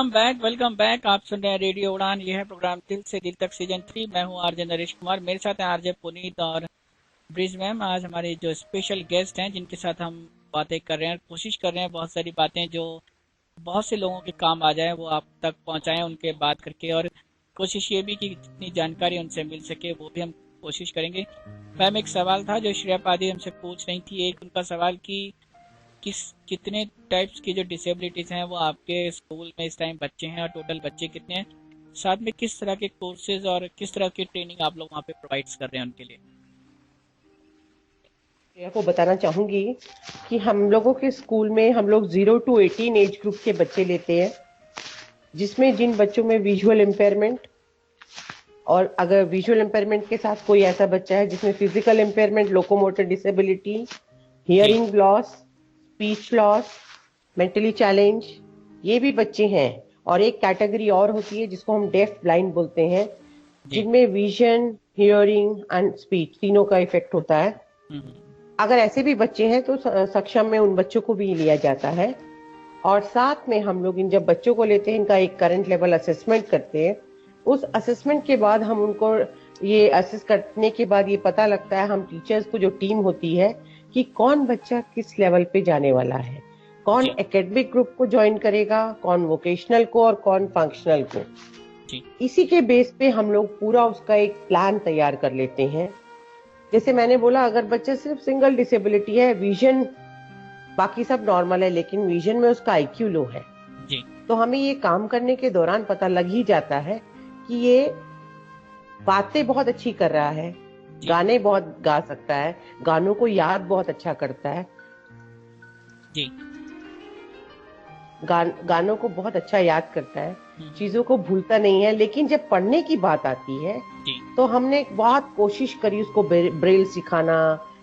वेलकम बैक। आप सुन रहे हैं रेडियो उड़ान। यह है प्रोग्राम दिल से दिल तक सीजन 3। मैं हूं आरजे नरेश कुमार, मेरे साथ हैं आरजे पुनीत और ब्रिज मैम। आज हमारे जो स्पेशल गेस्ट हैं जिनके साथ हम बातें कर रहे हैं, कोशिश कर रहे हैं बहुत सारी बातें जो बहुत से लोगों के काम आ जाए वो आप तक पहुंचाएं उनके बात करके, और कोशिश ये भी कि जितनी जानकारी उनसे मिल सके वो भी हम कोशिश करेंगे। मैम, एक सवाल था जो श्रेया पादी हमसे पूछ रही थी। एक उनका सवाल कि कितने टाइप्स की जो डिसेबिलिटीज हैं वो आपके स्कूल में इस टाइम बच्चे हैं और टोटल बच्चे कितने हैं, साथ में किस तरह के कोर्सेज और किस तरह की ट्रेनिंग आप लोग वहाँ पे प्रोवाइड कर रहे हैं उनके लिए। को बताना चाहूंगी कि हम लोगों के स्कूल में हम लोग 0 to 18 एज ग्रुप के बच्चे लेते हैं, जिसमें जिन बच्चों में विजुअल इम्पेयरमेंट, और अगर विजुअल इम्पेयरमेंट के साथ कोई ऐसा बच्चा है जिसमें physical impairment, locomotor disability, hearing loss, speech loss, mentally challenge, ये भी बच्चे हैं। और एक कैटेगरी और होती है जिसको हम डेफ ब्लाइंड बोलते हैं, जिनमें विजन, हियरिंग एंड स्पीच तीनों का इफेक्ट होता है। अगर ऐसे भी बच्चे हैं तो सक्षम में उन बच्चों को भी लिया जाता है। और साथ में हम लोग इन जब बच्चों को लेते हैं, इनका एक करंट लेवल असेसमेंट करते हैं। उस असेसमेंट के बाद हम उनको ये असेस करने के बाद ये पता लगता है, हम टीचर्स को जो टीम होती है, कि कौन बच्चा किस लेवल पे जाने वाला है, कौन एकेडमिक ग्रुप को ज्वाइन करेगा, कौन वोकेशनल को और कौन फंक्शनल को। इसी के बेस पे हम लोग पूरा उसका एक प्लान तैयार कर लेते हैं। जैसे मैंने बोला, अगर बच्चा सिर्फ सिंगल डिसेबिलिटी है, विजन बाकी सब नॉर्मल है, लेकिन विजन में उसका आईक्यू लो है, तो हमें ये काम करने के दौरान पता लग ही जाता है कि ये बातें बहुत अच्छी कर रहा है, गाने बहुत गा सकता है, गानों को याद बहुत अच्छा करता है जी, गानों को बहुत अच्छा याद करता है, चीजों को भूलता नहीं है। लेकिन जब पढ़ने की बात आती है तो हमने बहुत कोशिश करी उसको ब्रेल सिखाना,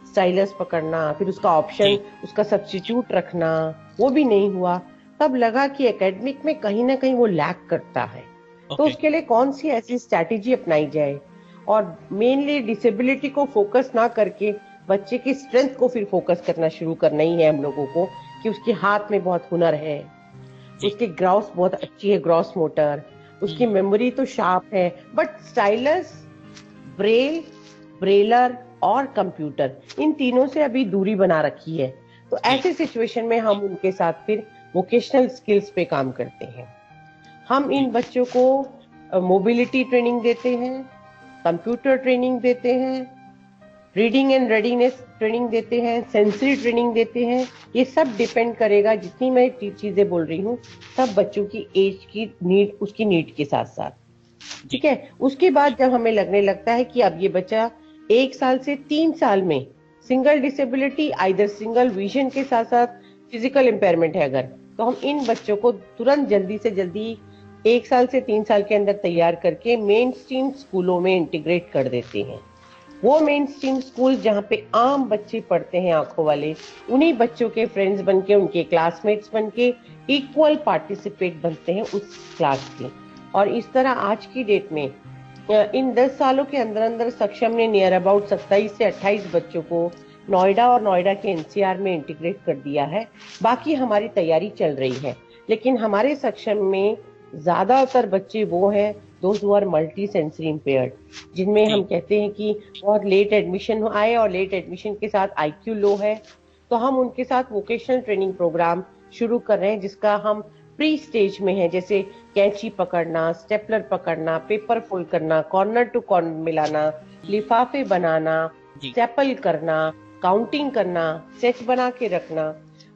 स्टाइलस पकड़ना, फिर उसका ऑप्शन, उसका सब्स्टिट्यूट रखना, वो भी नहीं हुआ। तब लगा कि एकेडमिक में कहीं ना कहीं वो लैक करता है, तो उसके लिए कौन सी ऐसी स्ट्रैटेजी अपनाई जाए। और मेनली डिसेबिलिटी को फोकस ना करके बच्चे की स्ट्रेंथ को फिर फोकस करना शुरू करना ही है हम लोगों को, कि उसके हाथ में बहुत हुनर है, उसकी ग्रॉस बहुत अच्छी है, ग्रॉस मोटर, उसकी मेमोरी तो शार्प है, बट स्टाइलस, ब्रेल, ब्रेलर और कंप्यूटर, इन तीनों से अभी दूरी बना रखी है। तो ऐसे सिचुएशन में हम उनके साथ फिर वोकेशनल स्किल्स पे काम करते हैं। हम इन बच्चों को मोबिलिटी ट्रेनिंग देते हैं, कंप्यूटर ट्रेनिंग देते हैं, रीडिंग एंड रेडीनेस ट्रेनिंग देते हैं, सेंसरी ट्रेनिंग देते हैं। ये सब डिपेंड करेगा, जितनी मैं चीजें बोल रही हूँ सब बच्चों की एज की नीड, उसकी नीड के साथ साथ, ठीक है। उसके बाद जब हमें लगने लगता है कि अब ये बच्चा 1 साल से 3 साल में single disability, either single vision के साथ साथ फिजिकल इम्पेयरमेंट है अगर, तो हम इन बच्चों को तुरंत जल्दी से जल्दी 1 साल से 3 साल के अंदर तैयार करके मेन स्ट्रीम स्कूलों में इंटीग्रेट कर देते हैं। वो मेन स्ट्रीम स्कूल जहाँ पे आम बच्चे पढ़ते हैं, आंखों वाले, उन्हीं बच्चों के फ्रेंड्स बनके, उनके क्लासमेट्स बनके इक्वल पार्टिसिपेट बनते हैं उस क्लास के। और इस तरह आज की डेट में इन 10 सालों के अंदर अंदर सक्षम ने नियर अबाउट 27 से 28 बच्चों को नोएडा और नोएडा के एनसीआर में इंटीग्रेट कर दिया है। बाकी हमारी तैयारी चल रही है, लेकिन हमारे सक्षम में ज्यादातर बच्चे वो हैं those who are multi sensory impaired, जिनमें हम कहते हैं कि बहुत लेट एडमिशन आए और लेट एडमिशन के साथ आईक्यू लो है। तो हम उनके साथ वोकेशनल ट्रेनिंग प्रोग्राम शुरू कर रहे हैं, जिसका हम प्री स्टेज में है, जैसे कैंची पकड़ना, स्टेपलर पकड़ना, पेपर फोल्ड करना, कॉर्नर टू कॉर्नर मिलाना, लिफाफे बनाना, स्टेपल करना, काउंटिंग करना, सेट बना के रखना।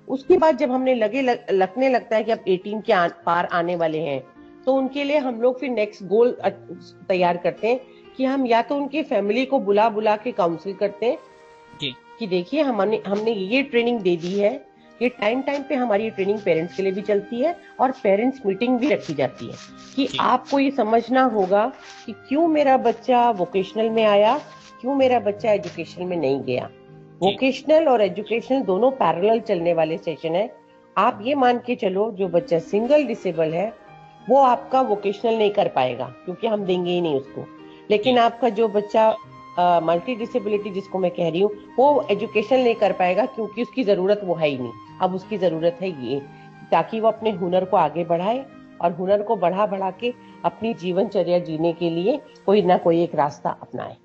उसके बाद जब हमने लगने लगता है कि अब 18 के पार आने वाले हैं, तो उनके लिए हम लोग फिर नेक्स्ट गोल तैयार करते हैं कि हम या तो उनकी फैमिली को बुला बुला के काउंसिल करते हैं कि देखिए हमने ये ट्रेनिंग दे दी है, ये टाइम पे हमारी ट्रेनिंग पेरेंट्स के लिए भी चलती है और पेरेंट्स मीटिंग भी रखी जाती है कि आपको ये समझना होगा कि क्यों मेरा बच्चा वोकेशनल में आया, क्यों मेरा बच्चा एजुकेशन में नहीं गया। वोकेशनल और एजुकेशनल दोनों पैरेलल चलने वाले सेशन है। आप ये मान के चलो, जो बच्चा सिंगल डिसेबल है वो आपका वोकेशनल नहीं कर पाएगा क्योंकि हम देंगे ही नहीं उसको, लेकिन आपका जो बच्चा मल्टी डिसेबिलिटी जिसको मैं कह रही हूँ, वो एजुकेशन नहीं कर पाएगा क्योंकि उसकी जरूरत वो है ही नहीं। अब उसकी जरूरत है ये, ताकि वो अपने हुनर को आगे बढ़ाए और हुनर को बढ़ा बढ़ा के अपनी जीवनचर्या जीने के लिए कोई ना कोई एक रास्ता अपनाए।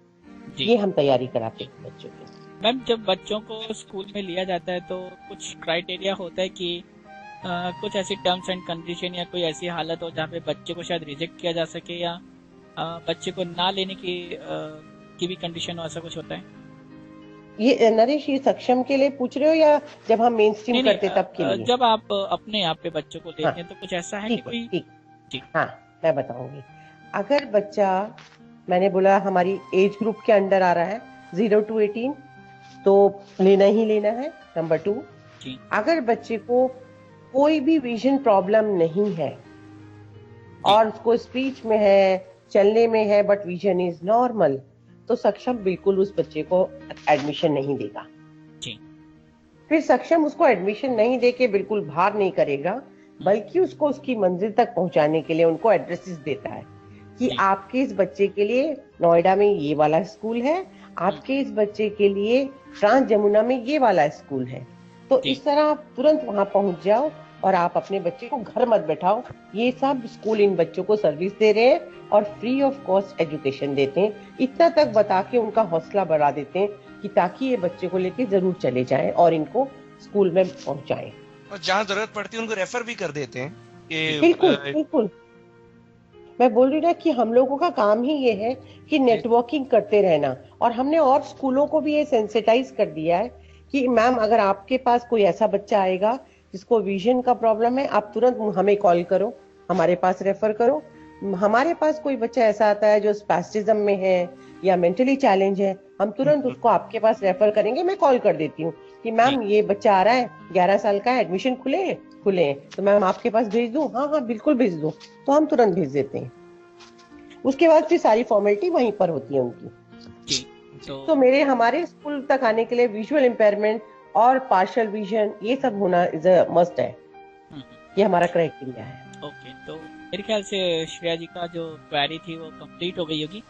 जी ये हम तैयारी कराते हैं बच्चों की। मैम, जब बच्चों को स्कूल में लिया जाता है तो कुछ क्राइटेरिया होता है कि कुछ ऐसी टर्म्स एंड कंडीशन या कोई ऐसी हालत हो जहाँ पे बच्चे को शायद रिजेक्ट किया जा सके, या बच्चे को ना लेने की भी कंडीशन हो, ऐसा कुछ होता है? ये नरेश, ये सक्षम के लिए पूछ रहे हो या जब हम मेन स्ट्रीम करते तब के लिए? जब आप अपने आप पे बच्चों को लेते हाँ, हैं तो कुछ ऐसा है कि कोई? ठीक। जी हाँ, मैं बताऊंगी। अगर बच्चा, मैंने बोला हमारी एज ग्रुप के अंडर आ रहा है 0 to 18, तो लेना ही लेना है। नंबर 2, जी अगर बच्चे को कोई भी विजन प्रॉब्लम नहीं है और उसको स्पीच में है, चलने में है, बट विजन इज नॉर्मल, तो सक्षम बिल्कुल उस बच्चे को एडमिशन नहीं देगा। जी फिर सक्षम उसको एडमिशन नहीं देके बिल्कुल भार नहीं करेगा, बल्कि उसको उसकी मंजिल तक पहुंचाने के लिए उनको एड्रेसेस देता है कि जी आपके इस बच्चे के लिए नोएडा में ये वाला स्कूल है, आपके इस बच्चे के लिए ट्रांस जमुना में ये वाला स्कूल है। तो जी इस तरह आप तुरंत वहां पहुंच जाओ और आप अपने बच्चे को घर मत बैठाओ। ये सब स्कूल इन बच्चों को सर्विस दे रहे हैं और फ्री ऑफ कॉस्ट एजुकेशन देते हैं। इतना तक बता के उनका हौसला बढ़ा देते हैं कि ताकि ये बच्चे को लेके जरूर चले जाएं और इनको स्कूल में पहुंचाएं। और जहाँ जरूरत पड़ती है उनको रेफर भी कर देते हैं कि बिल्कुल। मैं बोल रही ना कि हम लोगों का काम ही ये है कि नेटवर्किंग करते रहना, और हमने और स्कूलों को भी ये सेंसिटाइज कर दिया है कि मैम, अगर आपके पास कोई ऐसा बच्चा आएगा जिसको विजन का प्रॉब्लम है, आप तुरंत हमें कॉल करो, हमारे पास रेफर करो। हमारे पास कोई बच्चा ऐसा आता है जो स्पैस्टिज्म में है या मेंटली चैलेंज है, हम तुरंत उसको आपके पास रेफर करेंगे। मैं कॉल कर देती हूँ कि मैम ये बच्चा आ रहा है, 11 साल का है, एडमिशन खुले हैं, तो मैम आपके पास भेज दूं? हाँ बिल्कुल भेज दो। तो हम तुरंत भेज देते हैं। उसके बाद फिर सारी फॉर्मेलिटी वहीं पर होती है उनकी। जी तो हमारे स्कूल तक आने के लिए विजुअल इम्पेयरमेंट और पार्शियल विजन ये सब होना इज अ मस्ट है। ये हमारा क्राइटेरिया है। ओके, तो मेरे ख्याल से श्रेया जी का जो क्वेरी थी वो कंप्लीट हो गई होगी।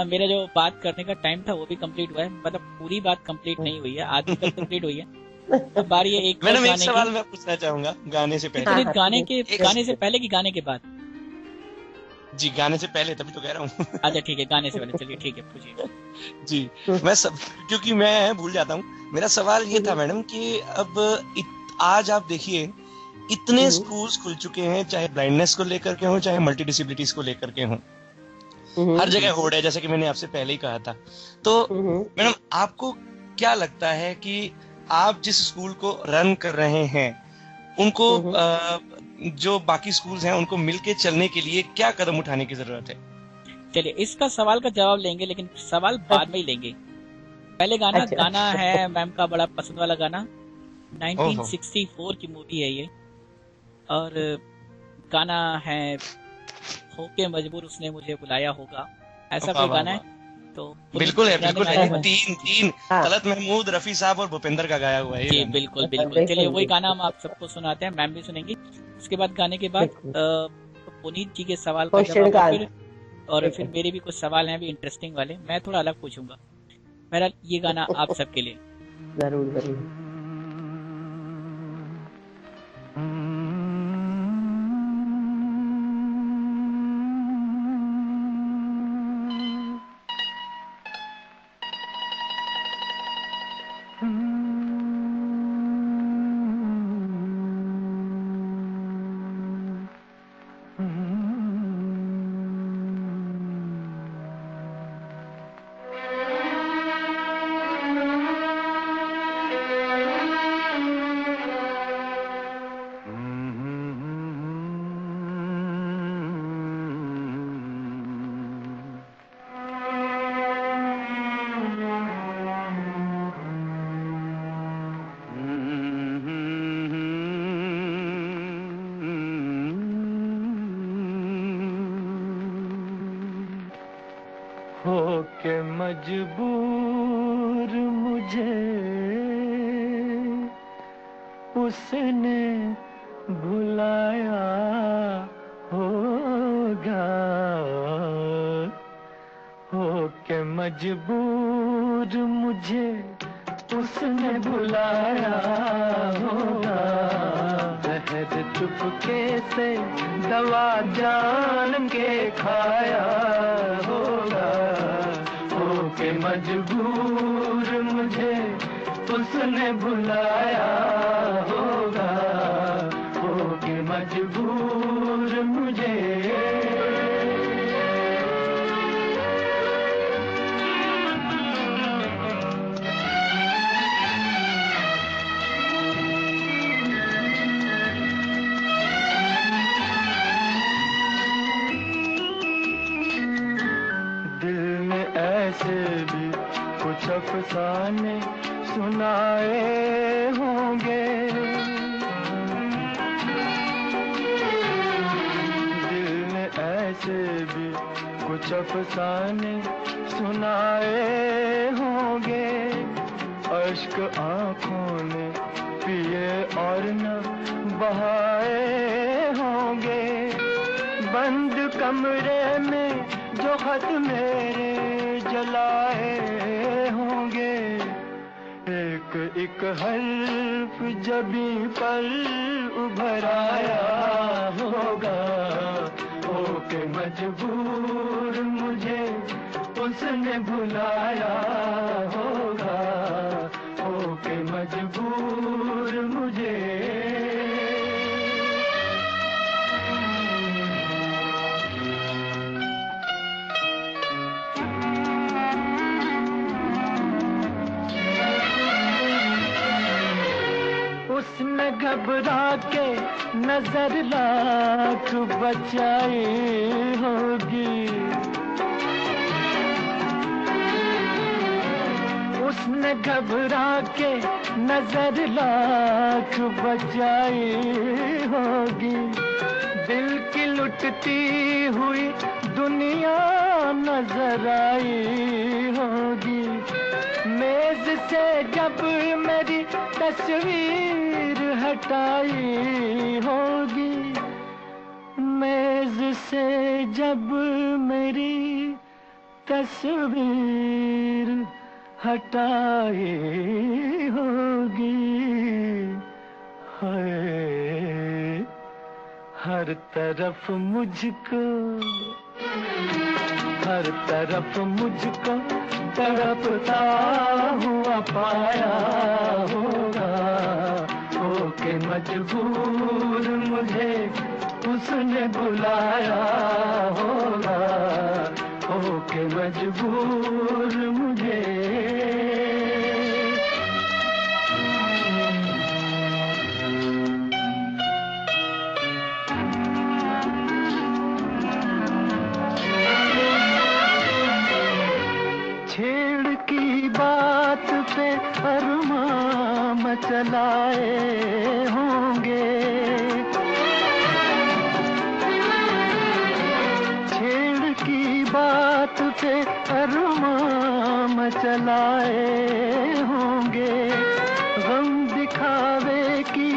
मेरा जो बात करने का टाइम था वो भी कंप्लीट हुआ है, मतलब पूरी बात कंप्लीट नहीं हुई है, आधी तक कंप्लीट हुई है। अब बारी है एक मैडम, एक सवाल मैं पूछना चाहूंगा गाने से पहले। गाने से पहले कि गाने के बाद? जी, गाने से पहले, तभी तो कह रहा हूँ। अच्छा ठीक है, गाने से पहले। चलिए ठीक है, पूछिए। जी, क्योंकि मैं भूल जाता हूँ। मेरा सवाल ये था मैडम कि अब आज आप देखिए इतने स्कूल्स खुल चुके हैं, चाहे ब्लाइंडनेस को लेकर के हों, चाहे मल्टी डिसेबिलिटीज को लेकर के हों, हर जगह होड़ है, जैसा कि मैंने आपसे पहले ही कहा था। तो मैडम, आपको क्या लगता है कि आप जिस स्कूल को रन कर रहे हैं उनको जो बाकी स्कूल्स हैं उनको मिलके चलने के लिए क्या कदम उठाने की जरूरत है? चलिए, इसका सवाल का जवाब लेंगे, लेकिन सवाल बाद में ही लेंगे। पहले गाना है मैम का बड़ा पसंद वाला गाना, 1964 की मूवी है ये, और गाना है होके मजबूर उसने मुझे बुलाया होगा, ऐसा कोई गाना है। तो बिल्कुल है। तीन तलत महमूद, रफी साहब और भूपेंद्र का गाया हुआ है जी। बिल्कुल। चलिए वही गाना हम आप सबको सुनाते हैं, मैम भी सुनेंगी। उसके बाद गाने के बाद पुनीत जी के सवाल का जवाब, और फिर मेरे भी कुछ सवाल हैं भी इंटरेस्टिंग वाले, मैं थोड़ा अलग पूछूंगा। मेरा ये गाना आप सबके लिए जरूर। होके मजबूर मुझे उसने भुलाया होगा, होके मजबूर मुझे उसने भुलाया होगा। जहर चुपके से दवा जान के खाया होगा, होके मजबूर मुझे उसने भुलाया होगा, होके मजबूर मुझे। ऐसे भी कुछ अफसाने सुनाए होंगे, दिल ने ऐसे भी कुछ अफसाने सुनाए होंगे, अश्क आंखों ने पिए और न बहाए होंगे, बंद कमरे में जो खत मेरे जलाए होंगे, एक एक हर्फ जबी पर उभर आया होगा, होके मजबूर मुझे उसने भुलाया होगा, होके मजबूर मुझे। उसने घबरा के नजर लाख बचाई होगी, उसने घबरा के नजर लाख बचाई होगी, दिल की लुटती हुई दुनिया नजर आई होगी, मेज से जब मेरी तस्वीर हटाई होगी, मेज से जब मेरी तस्वीर हटाई होगी, हाय हर तरफ मुझको, हर तरफ मुझको तड़पता हुआ पाया होगा, होके मजबूर मुझे उसने बुलाया होगा, होके मजबूर मुझे। छेड़ की बात पे अरमां मचलाए होंगे, छेड़ की बात पे अरमां मचलाए होंगे, गम दिखावे की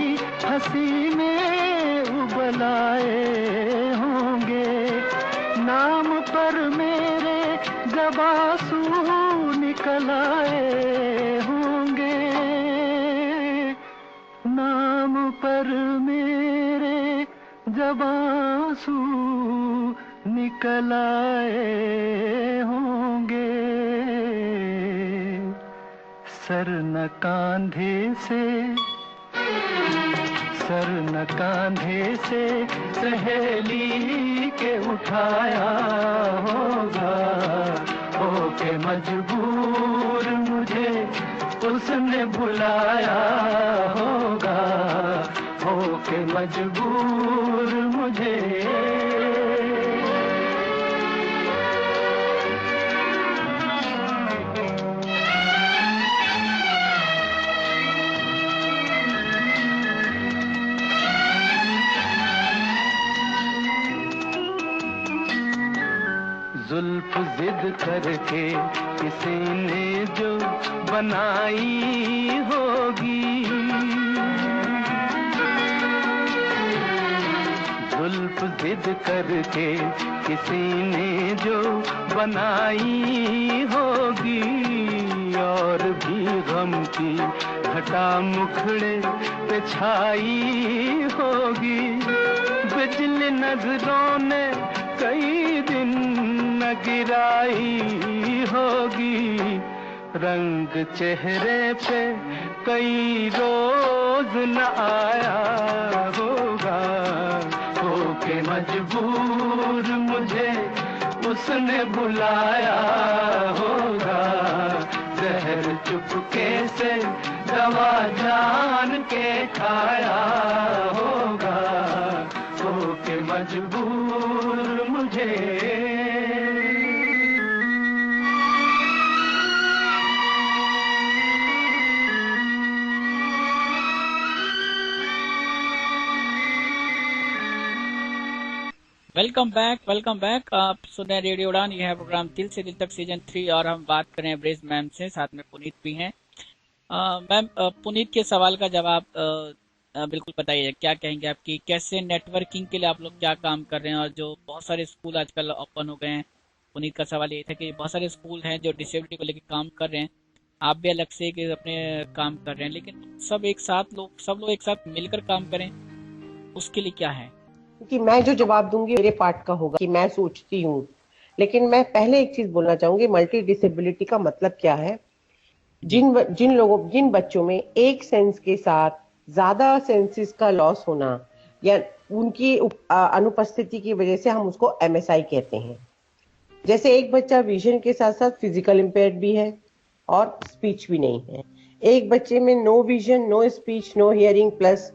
हंसी में उबलाए होंगे, नाम पर मेरे जब आंसू निकल आए होंगे, नाम पर मेरे जब आंसू निकल आए होंगे, सर न कांधे से, सर न कांधे से सहेली के उठाया होगा, होके मजबूर मुझे उसने बुलाया होगा, होके मजबूर मुझे। जुल्फ जिद करके किसी ने जो बनाई होगी, जुल्फ जिद करके किसी ने जो बनाई होगी, और भी गम की घटा मुखड़े पे छाई होगी, बिजली नजरों ने कई दिन न गिराई होगी, रंग चेहरे पे कई रोज न आया होगा, होके मजबूर मुझे उसने बुलाया होगा, जहर चुपके से दवा जान के खाया होगा, होके मजबूर मुझे। Welcome back. आप सुन रहे हैं रेडियो उड़ान। यह है प्रोग्राम दिल से दिल तक सीजन 3 और हम बात कर रहे हैं ब्रेज मैम से, साथ में पुनीत भी हैं। मैम, पुनीत के सवाल का जवाब बिल्कुल बताइए, क्या कहेंगे आपकी कैसे नेटवर्किंग के लिए आप लोग क्या काम कर रहे हैं, और जो बहुत सारे स्कूल आजकल ओपन हो गए हैं। पुनीत का सवाल ये था कि बहुत सारे स्कूल हैं जो डिसेबिलिटी को लेकर काम कर रहे हैं, आप भी अलग से अपने काम कर रहे हैं, लेकिन सब लोग एक साथ मिलकर काम करें, उसके लिए क्या है? कि मैं जो जवाब दूंगी मेरे पार्ट का होगा कि मैं सोचती हूँ, लेकिन मैं पहले एक चीज बोलना चाहूंगी, मल्टी डिसेबिलिटी का मतलब क्या है। जिन बच्चों में एक सेंस के साथ ज्यादा सेंसेस का लॉस होना या उनकी अनुपस्थिति की वजह से हम उसको MSI कहते हैं। जैसे एक बच्चा विजन के साथ साथ फिजिकल इम्पेयर्ड भी है और स्पीच भी नहीं है, एक बच्चे में no vision, no speech, no hearing plus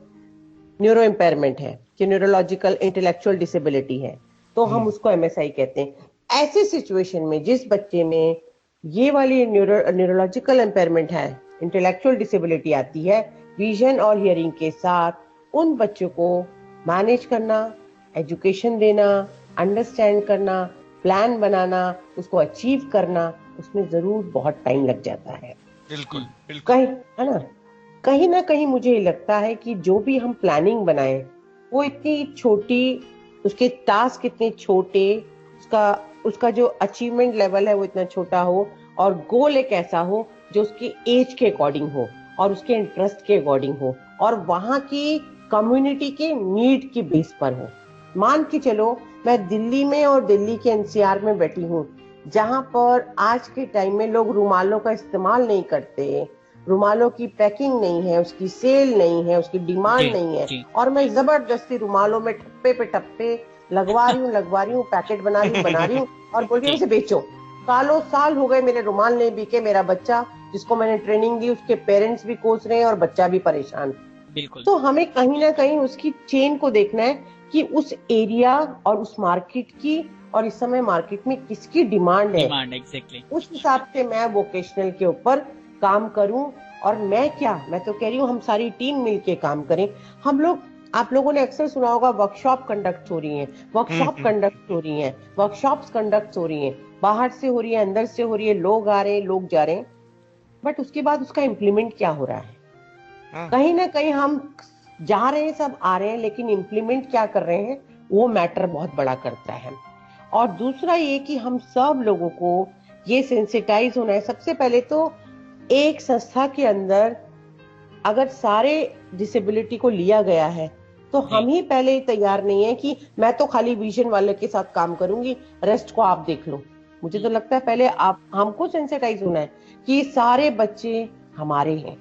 neuro impairment है, कि न्यूरोलॉजिकल इंटेलेक्चुअल डिसेबिलिटी है, तो हम उसको MSI कहते हैं। ऐसे सिचुएशन में जिस बच्चे में ये वाली न्यूरोलॉजिकल इम्पेयरमेंट है, इंटेलेक्चुअल डिसेबिलिटी आती है विजन और हियरिंग के साथ, उन बच्चों को मैनेज करना, एजुकेशन देना, अंडरस्टैंड करना, प्लान बनाना, उसको अचीव करना, उसमें जरूर बहुत टाइम लग जाता है। बिल्कुल बिल्कुल कहीं है ना, कहीं ना कहीं मुझे लगता है कि जो भी हम प्लानिंग बनाए वो इतनी छोटी, उसके टास्क इतने छोटे, उसका जो अचीवमेंट लेवल है वो इतना छोटा हो, और गोल एक ऐसा हो जो उसकी एज के अकॉर्डिंग हो और उसके इंटरेस्ट के अकॉर्डिंग हो और वहां की कम्युनिटी के नीड की बेस पर हो। मान के चलो मैं दिल्ली में और दिल्ली के NCR में बैठी हूँ, जहां पर आज के टाइम में लोग रुमालों का इस्तेमाल नहीं करते, रुमालों की पैकिंग नहीं है, उसकी सेल नहीं है, उसकी डिमांड नहीं है, और मैं जबरदस्ती रुमालों में ठप्पे पे ठप्पे लगवा रही हूँ, पैकेट बना रही हूँ और बोल रही हूँ इसे बेचो। साल हो गए मेरे रुमाल नहीं बिके, मेरा बच्चा जिसको मैंने ट्रेनिंग दी उसके पेरेंट्स भी कोस रहे हैं और बच्चा भी परेशान। बिल्कुल। तो हमें कहीं ना कहीं उसकी चेन को देखना है कि उस एरिया और उस मार्केट की और इस समय मार्केट में किसकी डिमांड है, exactly. उस हिसाब से मैं वोकेशनल के ऊपर काम करूं। और मैं तो कह रही हूँ हम सारी टीम मिलके काम करें। हम लोग, आप लोगों ने अक्सर सुना होगा वर्कशॉप कंडक्ट हो रही हैं, वर्कशॉप्स कंडक्ट हो रही हैं, बाहर से हो रही है, अंदर से हो रही है, लोग आ रहे हैं, लोग जा रहे हैं, बट उसके बाद उसका इम्प्लीमेंट क्या हो रहा है? कहीं ना कहीं हम जा रहे हैं, सब आ रहे हैं, लेकिन इम्प्लीमेंट क्या कर रहे हैं वो मैटर बहुत बड़ा करता है। और दूसरा ये कि हम सब लोगों को ये सेंसिटाइज होना है। सबसे पहले तो एक संस्था के अंदर अगर सारे डिसेबिलिटी को लिया गया है तो हम ही पहले तैयार नहीं है कि मैं तो खाली विजन वाले के साथ काम करूंगी, रेस्ट को आप देख लो। मुझे तो लगता है पहले हमको सेंसिटाइज होना है कि सारे बच्चे हमारे हैं,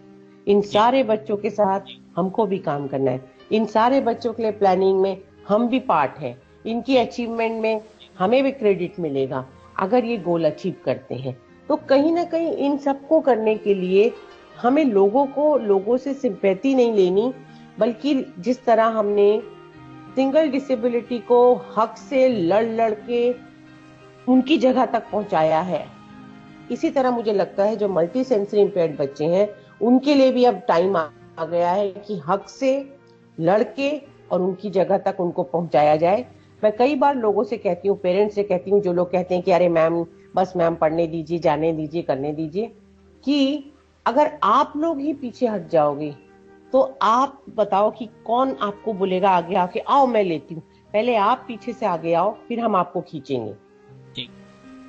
इन सारे बच्चों के साथ हमको भी काम करना है, इन सारे बच्चों के लिए प्लानिंग में हम भी पार्ट हैं, इनकी अचीवमेंट में हमें भी क्रेडिट मिलेगा अगर ये गोल अचीव करते हैं। तो कहीं ना कहीं इन सबको करने के लिए हमें लोगों से सिंपैथी नहीं लेनी, बल्कि जिस तरह हमने सिंगल डिसेबिलिटी को हक से लड़ के उनकी जगह तक पहुंचाया है, इसी तरह मुझे लगता है जो मल्टी सेंसरी इम्पेयर्ड बच्चे हैं उनके लिए भी अब टाइम आ गया है कि हक से लड़के और उनकी जगह तक उनको पहुंचाया जाए। मैं कई बार लोगों से कहती हूँ, पेरेंट्स से कहती हूँ, जो लोग कहते हैं कि अरे मैम बस मैम पढ़ने दीजिए, जाने दीजिए, करने दीजिए, कि अगर आप लोग ही पीछे हट जाओगे तो आप बताओ कि कौन आपको बोलेगा आगे आके आओ मैं लेती हूँ। पहले आप पीछे से आगे आओ, फिर हम आपको खींचेंगे।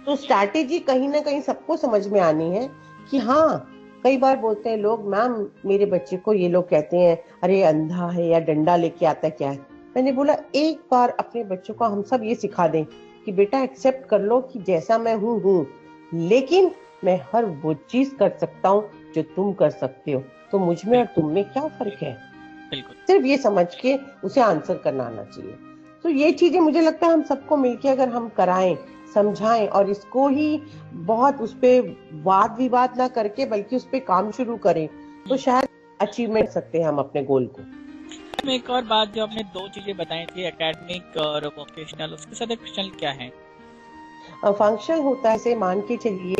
तो स्ट्रैटेजी कहीं ना कहीं सबको समझ में आनी है कि हाँ कई बार बोलते हैं लोग, मैम मेरे बच्चे को ये लोग कहते हैं अरे अंधा है या डंडा लेके आता क्या है। मैंने बोला एक बार अपने बच्चों को हम सब ये सिखा दें कि बेटा एक्सेप्ट कर लो कि जैसा मैं हूँ, लेकिन मैं हर वो चीज कर सकता हूँ जो तुम कर सकते हो, तो मुझ में और तुम में क्या फर्क है। बिल्कुल सिर्फ ये समझ के उसे आंसर करना आना चाहिए। तो ये चीजें मुझे लगता है हम सबको मिलके अगर हम कराएं, समझाएं और इसको ही बहुत उस पे वाद विवाद ना करके बल्कि उस पे काम शुरू करें, तो शायद अचीवमेंट सकते हैं हम अपने गोल को। में एक और बात, जो आपने दो चीजें बताई थी, एकेडमिक और वोकेशनल, उसके साथ फंक्शनल क्या है? फंक्शन होता है, से मान के चलिए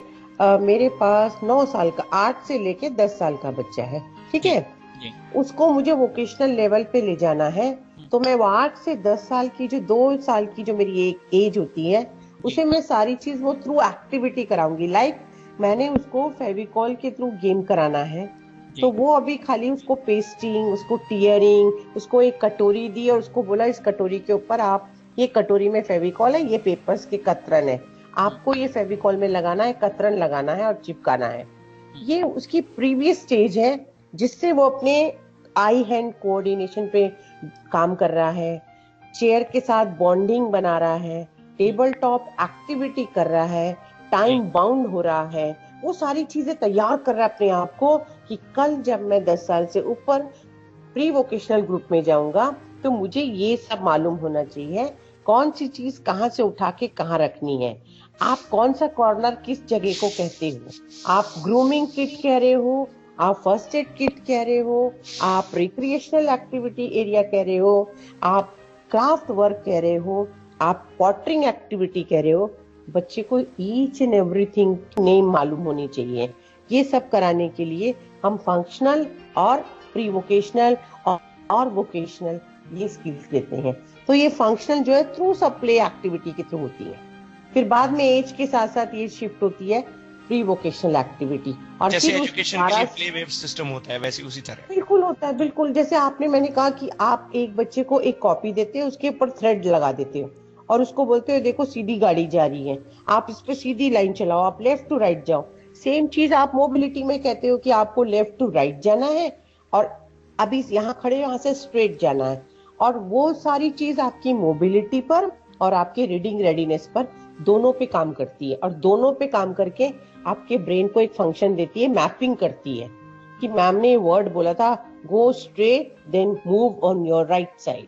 मेरे पास 9 साल का 8 से लेके 10 साल का बच्चा है, ठीक है। जी उसको मुझे वोकेशनल लेवल पे ले जाना है, तो मैं वो 8 से 10 साल की जो 2 साल की जो मेरी एक एज होती है, उसे मैं सारी चीज वो थ्रू एक्टिविटी कराऊंगी। लाइक मैंने उसको फेविकॉल के थ्रू गेम कराना है, जी तो वो अभी खाली उसको पेस्टिंग, उसको टीयरिंग, उसको एक कटोरी दी और उसको बोला इस कटोरी के ऊपर आप, ये कटोरी में फेविकॉल है, ये पेपर्स के कतरन है, आपको ये फेविकॉल में लगाना है, कतरन लगाना है और चिपकाना है। ये उसकी प्रीवियस स्टेज है जिससे वो अपने आई हैंड कोऑर्डिनेशन पे काम कर रहा है, चेयर के साथ बॉन्डिंग बना रहा है, टेबल टॉप एक्टिविटी कर रहा है, टाइम बाउंड हो रहा है, वो सारी चीजें तैयार कर रहा है अपने आप को कि कल जब मैं 10 साल से ऊपर प्री वोकेशनल ग्रुप में जाऊंगा तो मुझे ये सब मालूम होना चाहिए, कौन सी चीज कहाँ से उठा के कहाँ रखनी है, आप कौन सा कॉर्नर किस जगह को कहते हो, आप ग्रूमिंग किट कह रहे हो, आप फर्स्ट एड किट कह रहे हो, आप रिक्रिएशनल एक्टिविटी एरिया कह रहे हो, आप क्राफ्ट वर्क कह रहे हो, आप पॉटरिंग एक्टिविटी कह रहे हो। बच्चे को ईच एंड एवरीथिंग नेम मालूम होनी चाहिए। ये सब कराने के लिए हम फंक्शनल और प्री वोकेशनल और वोकेशनल ये स्किल्स देते हैं। तो ये फंक्शनल जो है थ्रू सब प्ले एक्टिविटी के थ्रू होती है, फिर बाद में एज के साथ साथ ये शिफ्ट होती है प्री वोकेशनल एक्टिविटी। और जैसे फिर एजुकेशन के लिए प्ले वेव सिस्टम होता है वैसे उसी तरह। बिल्कुल होता है, बिल्कुल। जैसे आपने, मैंने कहा कि आप एक बच्चे को एक कॉपी देते हो, उसके ऊपर थ्रेड लगा देते हो और उसको बोलते हो देखो सीधी गाड़ी जा रही है, आप इस पे सीधी लाइन चलाओ, आप लेफ्ट टू राइट जाओ। सेम चीज आप मोबिलिटी में कहते हो कि आपको लेफ्ट टू राइट जाना है और अभी यहाँ खड़े यहाँ से स्ट्रेट जाना है। और वो सारी चीज आपकी मोबिलिटी पर और आपके रीडिंग रेडीनेस पर दोनों पे काम करती है, और दोनों पे काम करके आपके ब्रेन को एक फंक्शन देती है, मैपिंग करती है कि मैम ने वर्ड बोला था go straight then move on your right side,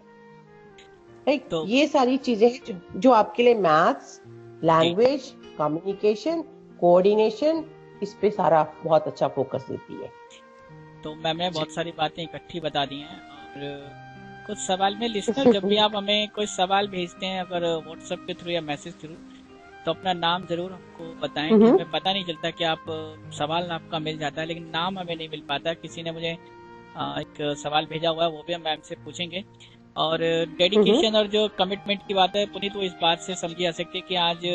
right. तो ये सारी चीजें हैं जो आपके लिए मैथ्स, लैंग्वेज, कम्युनिकेशन, कोऑर्डिनेशन, इस पे सारा बहुत अच्छा फोकस देती है। तो मैंने बहुत सारी बातें इकट्ठी बता दी हैं, और कुछ सवाल में लिस्टर, जब भी आप हमें कोई सवाल भेजते हैं अगर व्हाट्सएप के थ्रू या मैसेज थ्रू, तो अपना नाम जरूर हमको बताएं कि हमें पता नहीं चलता कि आप सवाल आपका मिल जाता है लेकिन नाम हमें नहीं मिल पाता। किसी ने मुझे एक सवाल भेजा हुआ है, वो भी हम मैम से पूछेंगे। और डेडिकेशन और जो कमिटमेंट की बात है पुनीत, वो इस बात से समझी जा सकती है कि आज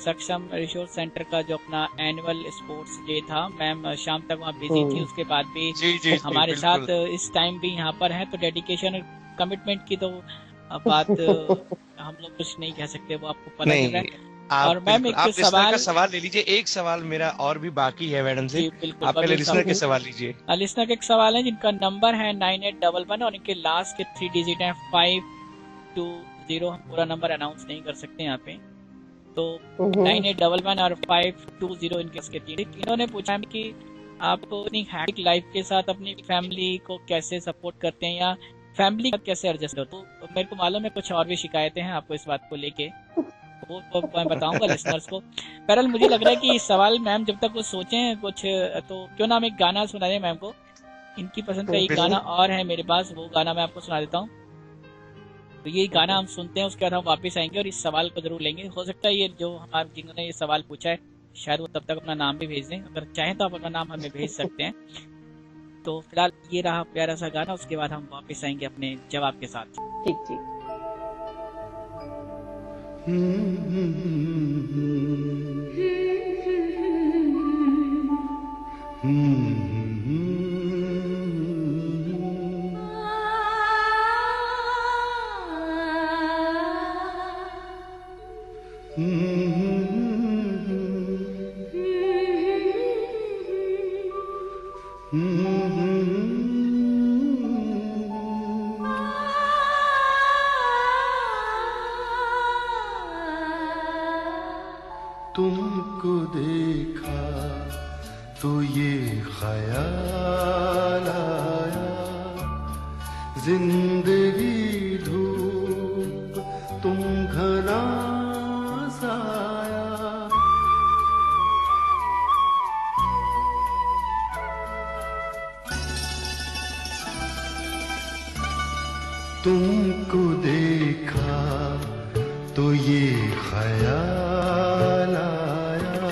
सक्षम रिसोर्स सेंटर का जो अपना एनुअल स्पोर्ट्स डे था, मैम शाम तक वहाँ बिजी थी, उसके बाद भी जी, हमारे साथ इस टाइम भी यहाँ पर है। तो डेडिकेशन और कमिटमेंट की तो बात हम लोग कुछ नहीं कह सकते, वो आपको पता चल रहा है। और मैम एक आप लिसनर सवाल का सवाल ले लीजिए। एक सवाल मेरा और भी बाकी है मैडम से, बिल्कुल, आप पहले लिसनर के सवाल लीजिए। लिसनर का एक सवाल है जिनका नंबर है 9811 और इनके लास्ट के 3 डिजिट हैं 520। हम पूरा नंबर अनाउंस नहीं कर सकते यहाँ पे, तो 9811 और 520 इनके तीन। इन्होंने पूछा कि आप अपनी हैक्टिक लाइफ के साथ अपनी फैमिली को कैसे सपोर्ट करते हैं या फैमिली का कैसे एडजस्ट हो। तो मेरे को मालूम है कुछ और भी शिकायतें हैं आपको इस बात को लेके, वो मैं बताऊंगा लिसनर्स को। बहरहाल मुझे लग रहा है कि इस सवाल मैम जब तक वो सोचें कुछ, तो क्यों ना हम एक गाना सुना दें मैम को। इनकी पसंद का एक गाना और है मेरे पास, वो गाना मैं आपको सुना देता हूँ। तो ये गाना हम सुनते हैं, उसके बाद हम वापस आएंगे और इस सवाल को जरूर लेंगे। हो सकता है ये जो हमारे जिन्होंने ये सवाल पूछा है शायद वो तब तक अपना नाम भी भेज दें, अगर चाहें तो आप अपना नाम हमें भेज सकते हैं। तो फिलहाल ये रहा प्यारा सा गाना, उसके बाद हम वापस आएंगे अपने जवाब के साथ। ठीक ठीक। तुमको देखा तो ये ख्याल आया, जिंदगी धूप तुम घना साया। तुमको देखा तो ये ख्याल आया,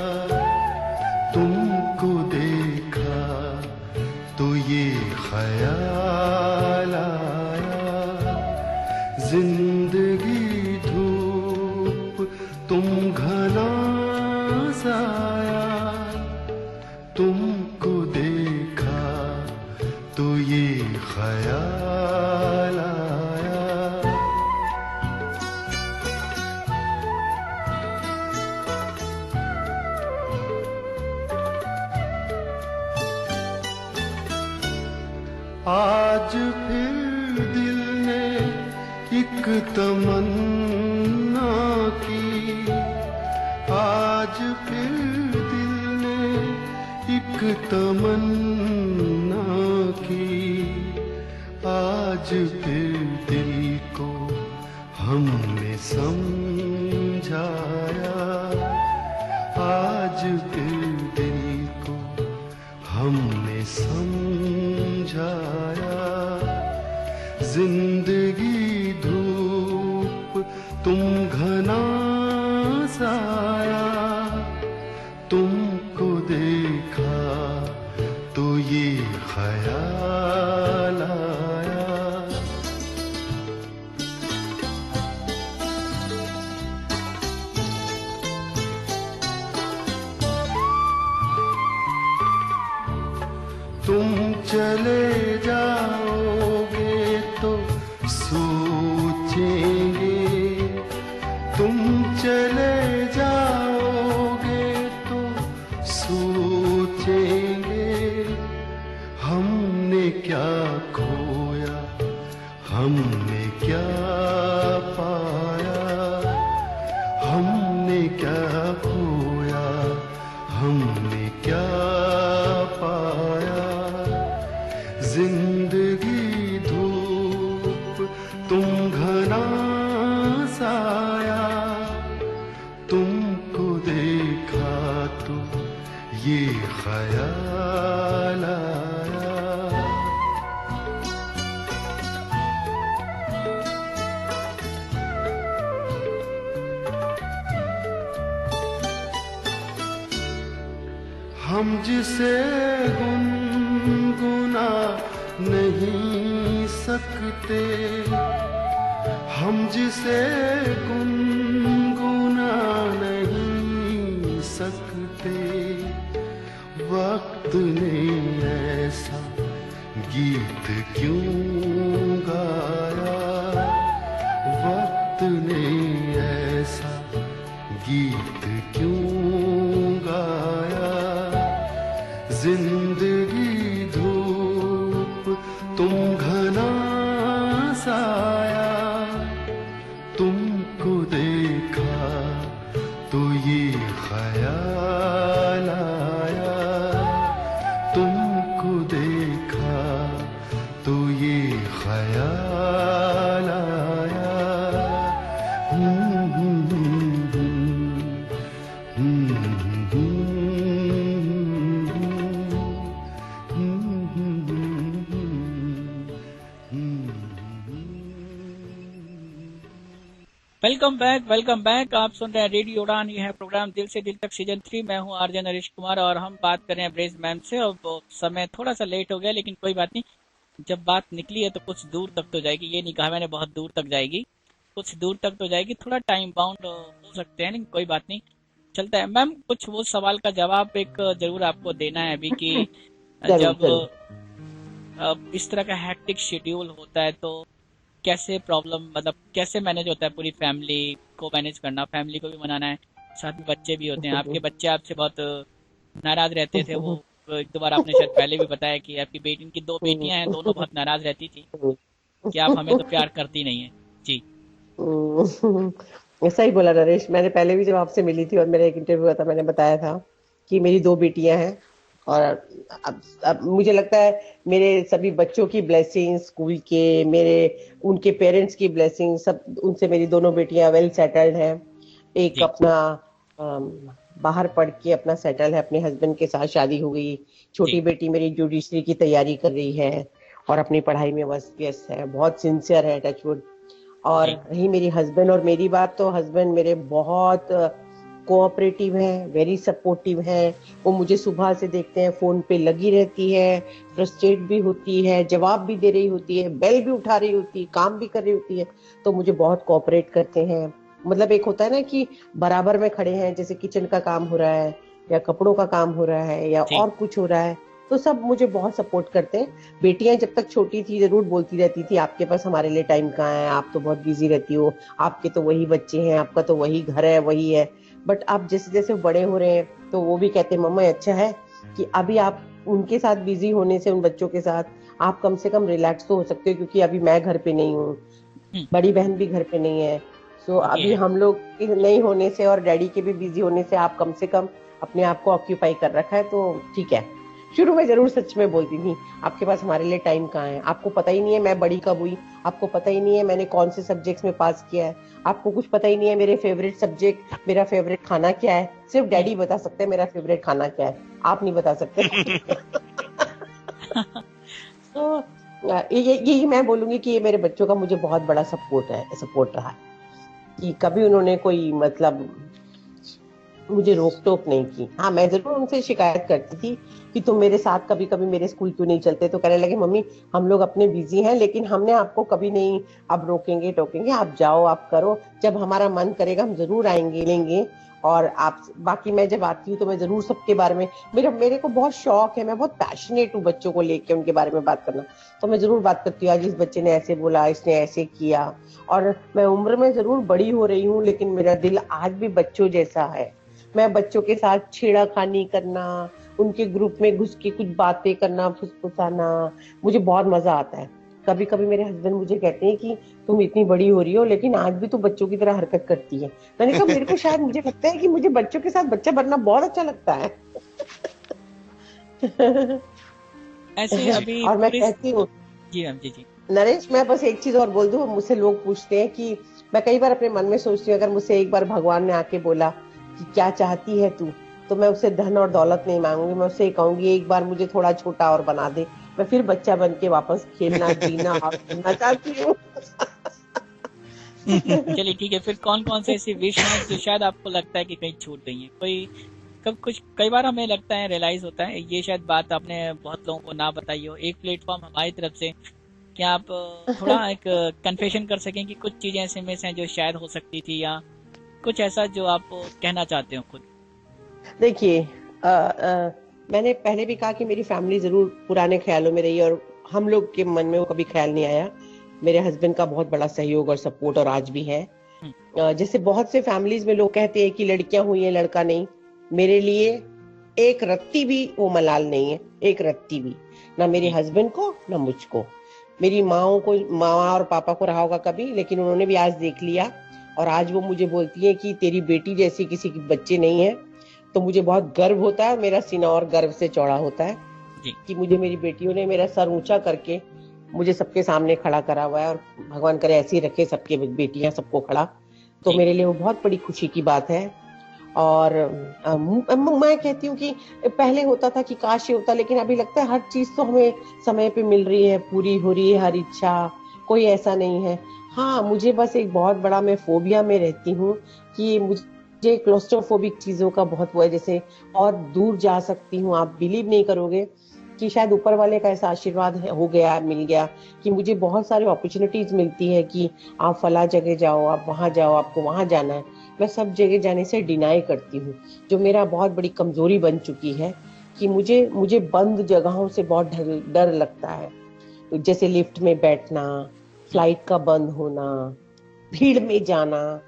तुमको देखा तो ये ख्याल आया, जिंदगी धूप तुम घना साया। तुमको देखा तो ये ख्याल आया। आज फिर दिल ने एक तमन्ना की, आज फिर दिल ने एक तमन्ना की, आज फिर दिल को हमने समझाया, आज फिर दिल को हमने समझाया, जिंदगी धूप तुम घना साया। तुमको देखा तो ये ख्याल आया। तुम चले जाओगे तो सोचेंगे, तुम चले जाओगे तो सोचेंगे, हमने क्या खोया, हमने क्या पाया, हमने क्या खोया, हमने क्या पाया, जिंदगी धूप तुम घना साया। तुमको देखा तो ये ख्याल आया। हम जिसे गुनगुना नहीं सकते, हम जिसे गुनगुना नहीं सकते, वक्त ने ऐसा गीत क्यों गाया, वक्त ने ऐसा गीत क्यों गाया, जिंदगी धूप तुम घना साया। तुमको देखा तो ये ख्याल आया, तुमको देखा तो ये ख्याल आया। Welcome back. आप सुन रहे हैं रेडियो उड़ान। ये है प्रोग्राम दिल से दिल तक सीजन 3। मैं हूं आरजे नरेश कुमार और हम बात कर रहे हैं ब्रेज मैम से। और वो समय थोड़ा सा लेट हो गया, लेकिन कोई बात नहीं, जब बात निकली है तो कुछ दूर तक तो जाएगी। ये नहीं कहा मैंने बहुत दूर तक जाएगी, कुछ दूर तक तो जाएगी। थोड़ा टाइम बाउंड हो सकते हैं, लेकिन कोई बात नहीं, चलता है। मैम कुछ वो सवाल का जवाब एक जरूर आपको देना है अभी कि जब इस तरह का हैक्टिक शेड्यूल होता है तो कैसे प्रॉब्लम, मतलब कैसे मैनेज होता है पूरी फैमिली को मैनेज करना, फैमिली को भी मनाना है, साथ में बच्चे भी होते हैं। आपके बच्चे आपसे बहुत नाराज रहते थे, वो एक दो बार आपने शायद पहले भी बताया कि आपकी बेटी, इनकी 2 बेटियां हैं, दोनों बहुत नाराज रहती थी कि आप हमें तो प्यार करती नहीं है। जी ऐसा ही बोला नरेश। मैंने पहले भी जब आपसे मिली थी और मेरा एक इंटरव्यू हुआ था, मैंने बताया था कि मेरी 2 बेटियां हैं। और अब मुझे लगता है मेरे सभी बच्चों की ब्लेसिंग, स्कूल के, मेरे उनके पेरेंट्स की ब्लेसिंग, सब उनसे मेरी दोनों बेटियां वेल सेटल्ड हैं। एक जी। अपना अम, बाहर पढ़ के अपना सेटल है, अपने हस्बैंड के साथ शादी हो गई। जी। छोटी बेटी मेरी जुडिशरी की तैयारी कर रही है और अपनी पढ़ाई में व्यस्त है, बहुत सिंसियर है, टचवुड। और जी। रही मेरी हस्बैंड और मेरी बात, तो हस्बैंड मेरे बहुत कोऑपरेटिव हैं, वेरी सपोर्टिव हैं। वो मुझे सुबह से देखते हैं फोन पे लगी रहती है, फ्रस्ट्रेट भी होती है, जवाब भी दे रही होती है, बेल भी उठा रही होती है, काम भी कर रही होती है, तो मुझे बहुत कोऑपरेट करते हैं। मतलब एक होता है ना कि बराबर में खड़े हैं, जैसे किचन का काम हो रहा है या कपड़ों का काम हो रहा है या जी। और कुछ हो रहा है, तो सब मुझे बहुत सपोर्ट करते हैं। बेटियां जब तक छोटी थी जरूर बोलती रहती थी, आपके पास हमारे लिए टाइम कहाँ है, आप तो बहुत बिजी रहती हो, आपके तो वही बच्चे हैं, आपका तो वही घर है, वही है। बट आप जैसे जैसे बड़े हो रहे हैं, तो वो भी कहते हैं मम्मा अच्छा है कि अभी आप उनके साथ बिजी होने से, उन बच्चों के साथ आप कम से कम रिलैक्स तो हो सकते हो, क्योंकि अभी मैं घर पे नहीं हूँ, हम्म, बड़ी बहन भी घर पे नहीं है। सो ये अभी है। हम लोग के नहीं होने से और डैडी के भी बिजी होने से आप कम से कम अपने आप को ऑक्यूपाई कर रखा है, तो ठीक है। शुरू में जरूर सच में बोलती थी, आपके पास हमारे लिए टाइम कहाँ है, आपको पता ही नहीं है मैं बड़ी कब हुई, आपको पता ही नहीं है मैंने कौन से सब्जेक्ट्स में पास किया है, आपको कुछ पता ही नहीं है मेरे फेवरेट सब्जेक्ट, मेरा फेवरेट खाना क्या है। सिर्फ हम्म। डैडी बता सकते हैं मेरा फेवरेट खाना क्या है, आप नहीं बता सकते। तो ये मैं बोलूंगी कि ये मेरे बच्चों का मुझे बहुत बड़ा सपोर्ट रहा है, कि कभी उन्होंने कोई मतलब मुझे रोक टोक नहीं की। हाँ, मैं जरूर उनसे शिकायत करती थी कि तुम मेरे साथ कभी कभी मेरे स्कूल क्यों नहीं चलते, तो कहने लगे मम्मी हम लोग अपने बिजी हैं, लेकिन हमने आपको कभी नहीं अब रोकेंगे टोकेंगे, आप जाओ आप करो, जब हमारा मन करेगा हम जरूर आएंगे लेंगे। और आप बाकी मैं जब आती हूँ तो मैं जरूर सबके बारे में, मेरे को बहुत शौक है, मैं बहुत पैशनेट हूँ बच्चों को लेके उनके बारे में बात करना, तो मैं जरूर बात करती हूँ आज इस बच्चे ने ऐसे बोला, इसने ऐसे किया। और मैं उम्र में जरूर बड़ी हो रही हूँ, लेकिन मेरा दिल आज भी बच्चों जैसा है। मैं बच्चों के साथ छेड़ाखानी करना, उनके ग्रुप में घुस के कुछ बातें करना, फुसफुसाना, मुझे बहुत मजा आता है। कभी कभी मेरे हस्बैंड मुझे कहते हैं कि तुम इतनी बड़ी हो रही हो लेकिन आज भी तू बच्चों की तरह हरकत करती है। मैंने कहा मेरे को शायद मुझे लगता है कि मुझे बच्चों के साथ बच्चा बनना बहुत अच्छा लगता है। ऐसे अभी और मैं पूरे। कहती हूँ जी मैम। जी। जी। नरेश, मैं बस एक चीज और बोल दूं, मुझसे लोग पूछते हैं कि मैं कई बार अपने मन में सोचती हूँ, अगर मुझसे एक बार भगवान ने आके बोला कि क्या चाहती है तू, तो मैं उससे धन और दौलत नहीं मांगूंगी, मैं उससे कहूंगी एक बार मुझे थोड़ा छोटा और बना दे, मैं फिर बच्चा बन के वापस खेलना जीना और घूमना चाहती हूँ। चलिए ठीक है, फिर कौन कौन से ऐसी विश हैं जो शायद आपको लगता है कि कहीं छूट गई है? कोई कब कुछ कई बार हमें लगता है, रियलाइज होता है, ये शायद बात आपने बहुत लोगों को ना बताई हो, एक प्लेटफॉर्म हमारी तरफ से, क्या आप थोड़ा एक कन्फेशन कर सकें कि कुछ चीजें ऐसे में से हैं जो शायद हो सकती थी, या कुछ ऐसा जो आप कहना चाहते हो खुद? देखिए, मैंने पहले भी कहा कि मेरी फैमिली जरूर पुराने ख्यालों में रही है और हम लोग के मन में वो कभी ख्याल नहीं आया। मेरे हस्बैंड का बहुत बड़ा सहयोग और सपोर्ट और आज भी है। जैसे बहुत से फैमिलीज में लोग कहते हैं कि लड़कियां हुई है लड़का नहीं, मेरे लिए एक रत्ती भी वो मलाल नहीं है, एक रत्ती भी, ना मेरे हस्बैंड को ना मुझको। मेरी माँ और पापा को रहा होगा कभी, लेकिन उन्होंने भी आज देख लिया और आज वो मुझे बोलती है कि तेरी बेटी जैसी किसी के बच्चे नहीं है। तो मुझे बहुत गर्व होता है, मेरा सीना और गर्व से चौड़ा होता है जी। कि मुझे मेरी बेटियों ने मेरा सर ऊंचा करके मुझे सबके सामने खड़ा करा हुआ है, और भगवान करे ऐसे ही रखे सबके बेटियां सबको खड़ा, तो जी। मेरे लिए वो बहुत बड़ी खुशी की बात है। और मैं कहती हूँ कि पहले होता था कि काश ये होता, लेकिन अभी लगता है हर चीज तो हमें समय पे मिल रही है, पूरी हो रही है हर इच्छा, कोई ऐसा नहीं है। हाँ, मुझे बस एक बहुत बड़ा, मैं फोबिया में रहती हूँ कि मुझे क्लोस्ट्रोफोबिक चीजों का बहुत वो है, जैसे और दूर जा सकती हूँ, आप बिलीव नहीं करोगे कि शायद ऊपर वाले का ऐसा आशीर्वाद हो गया, मिल गया कि मुझे बहुत सारी अपॉर्चुनिटीज मिलती है कि आप फला जगह जाओ, आप वहां जाओ, आपको वहां जाना है। मैं सब जगह जाने से डिनाई करती हूँ, जो मेरा बहुत बड़ी कमजोरी बन चुकी है कि मुझे बंद जगहों से बहुत डर लगता है, जैसे लिफ्ट में बैठना, फ्लाइट का बंद होना, भीड़ में जाना,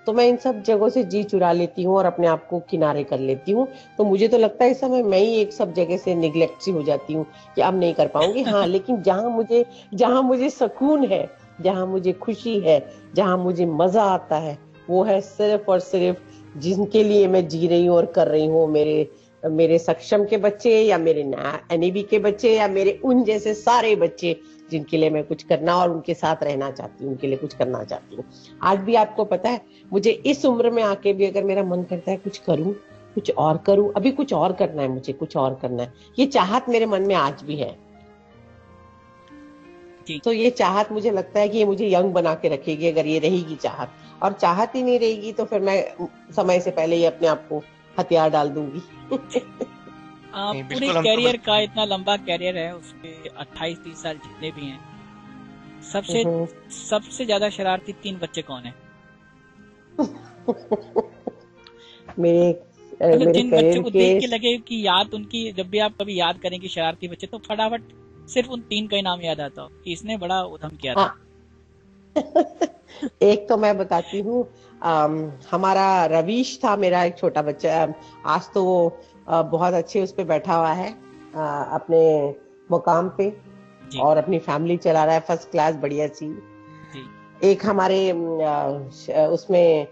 तो मैं इन सब जगहों से जी चुरा लेती हूँ और अपने आप को किनारे कर लेती हूँ। तो मुझे तो लगता है इस समय मैं ही एक सब जगह से निग्लेक्ट सी हो जाती हूँ कि अब नहीं कर पाऊंगी। हाँ, लेकिन जहाँ मुझे सुकून है, जहाँ मुझे खुशी है, जहाँ मुझे मजा आता है, वो है सिर्फ और सिर्फ जिनके लिए मैं जी रही हूँ और कर रही हूँ, मेरे सक्षम के बच्चे या मेरे एनईबी के बच्चे या मेरे उन जैसे सारे बच्चे जिनके लिए मैं कुछ करना और उनके साथ रहना चाहती हूँ, उनके लिए कुछ करना चाहती हूँ। आज भी आपको पता है, मुझे इस उम्र में आके भी अगर मेरा मन करता है कुछ करूँ, कुछ और करूँ, अभी कुछ और करना है, मुझे कुछ और करना है, ये चाहत मेरे मन में आज भी है। तो ये चाहत मुझे लगता है कि ये मुझे यंग बना के रखेगी, अगर ये रहेगी चाहत। और चाहत ही नहीं रहेगी तो फिर मैं समय से पहले ही अपने आप को हथियार डाल दूंगी। पूरे कैरियर का इतना लंबा कैरियर है, उसके 28-30 साल जितने भी हैं, सबसे ज्यादा शरारती 3 बच्चे कौन है? मेरे जिन बच्चों को देख के लगे कि याद उनकी, जब भी आप कभी याद करेंगे शरारती बच्चे, तो फटाफट सिर्फ उन 3 का ही नाम याद आता हो कि इसने बड़ा उधम किया था। एक तो मैं बताती हूँ, हमारा रवीश था, मेरा एक छोटा बच्चा, आज तो वो बहुत अच्छे उस पे बैठा हुआ है अपने मुकाम पे और अपनी फैमिली चला रहा है फर्स्ट क्लास, बढ़िया सी। एक हमारे उसमें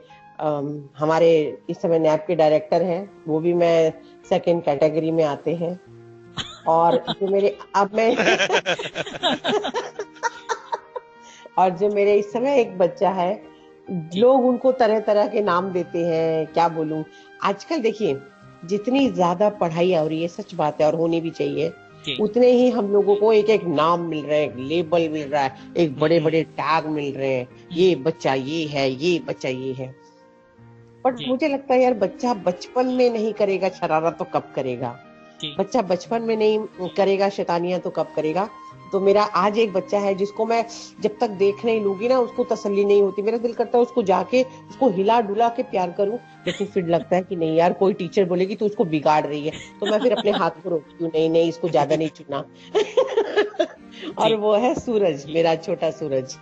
हमारे इस समय नैब के डायरेक्टर हैं, वो भी मैं सेकंड कैटेगरी में आते हैं। और जो मेरे और जो मेरे इस समय एक बच्चा है, लोग उनको तरह तरह के नाम देते हैं, क्या बोलूं। आजकल देखिए जितनी ज्यादा पढ़ाई हो रही है, सच बात है और होनी भी चाहिए, उतने ही हम लोगों को एक एक नाम मिल रहा है, एक लेबल मिल रहा है, एक बड़े बड़े टैग मिल रहे हैं, ये बच्चा ये है, ये बच्चा ये है। बट मुझे लगता है यार, बच्चा बचपन में नहीं करेगा शरारत तो कब करेगा? बच्चा बचपन में नहीं करेगा शैतानियां तो कब करेगा? तो मेरा आज एक बच्चा है जिसको मैं जब तक देख नहीं लूंगी ना, उसको तसल्ली नहीं होती। मेरा दिल करता है उसको जाके उसको हिला डुला के प्यार करूं, लेकिन फिर लगता है कि नहीं यार, कोई टीचर बोलेगी तो उसको बिगाड़ रही है, तो मैं फिर अपने हाथ को रोकती हूँ, नहीं नहीं इसको ज्यादा नहीं छूना। और वो है सूरज, मेरा छोटा सूरज,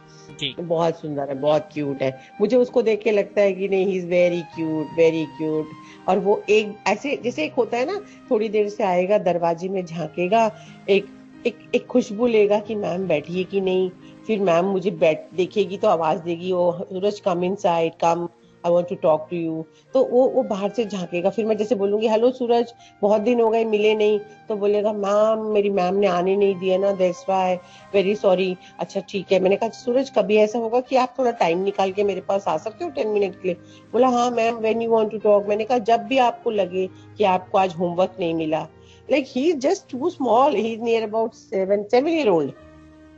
बहुत सुंदर है, बहुत क्यूट है। मुझे उसको देख के लगता है कि नहीं, he is very cute, very cute. और वो एक ऐसे जैसे एक होता है ना, थोड़ी देर से आएगा, दरवाजे में झांकेगा, एक खुशबू लेगा कि मैम बैठी है कि नहीं, फिर मैम मुझे देखेगी तो आवाज देगी, ओ Suraj come inside, come, I want to talk to you. तो वो बाहर से झांकेगा, फिर मैं जैसे बोलूंगी हेलो सूरज, बहुत दिन हो गए मिले नहीं, तो बोलेगा मैम मेरी मैम ने आने नहीं दिया ना, दैट्स व्हाई, वेरी सॉरी। अच्छा ठीक है। मैंने कहा सूरज कभी ऐसा होगा कि आप थोड़ा टाइम निकाल के मेरे पास आ सकते हो 10 मिनट के लिए? बोला हाँ ma'am, when you want to talk. मैंने कहा जब भी आपको लगे कि आपको आज होमवर्क नहीं मिला। Like he is just too small. He's near about 7-year-old,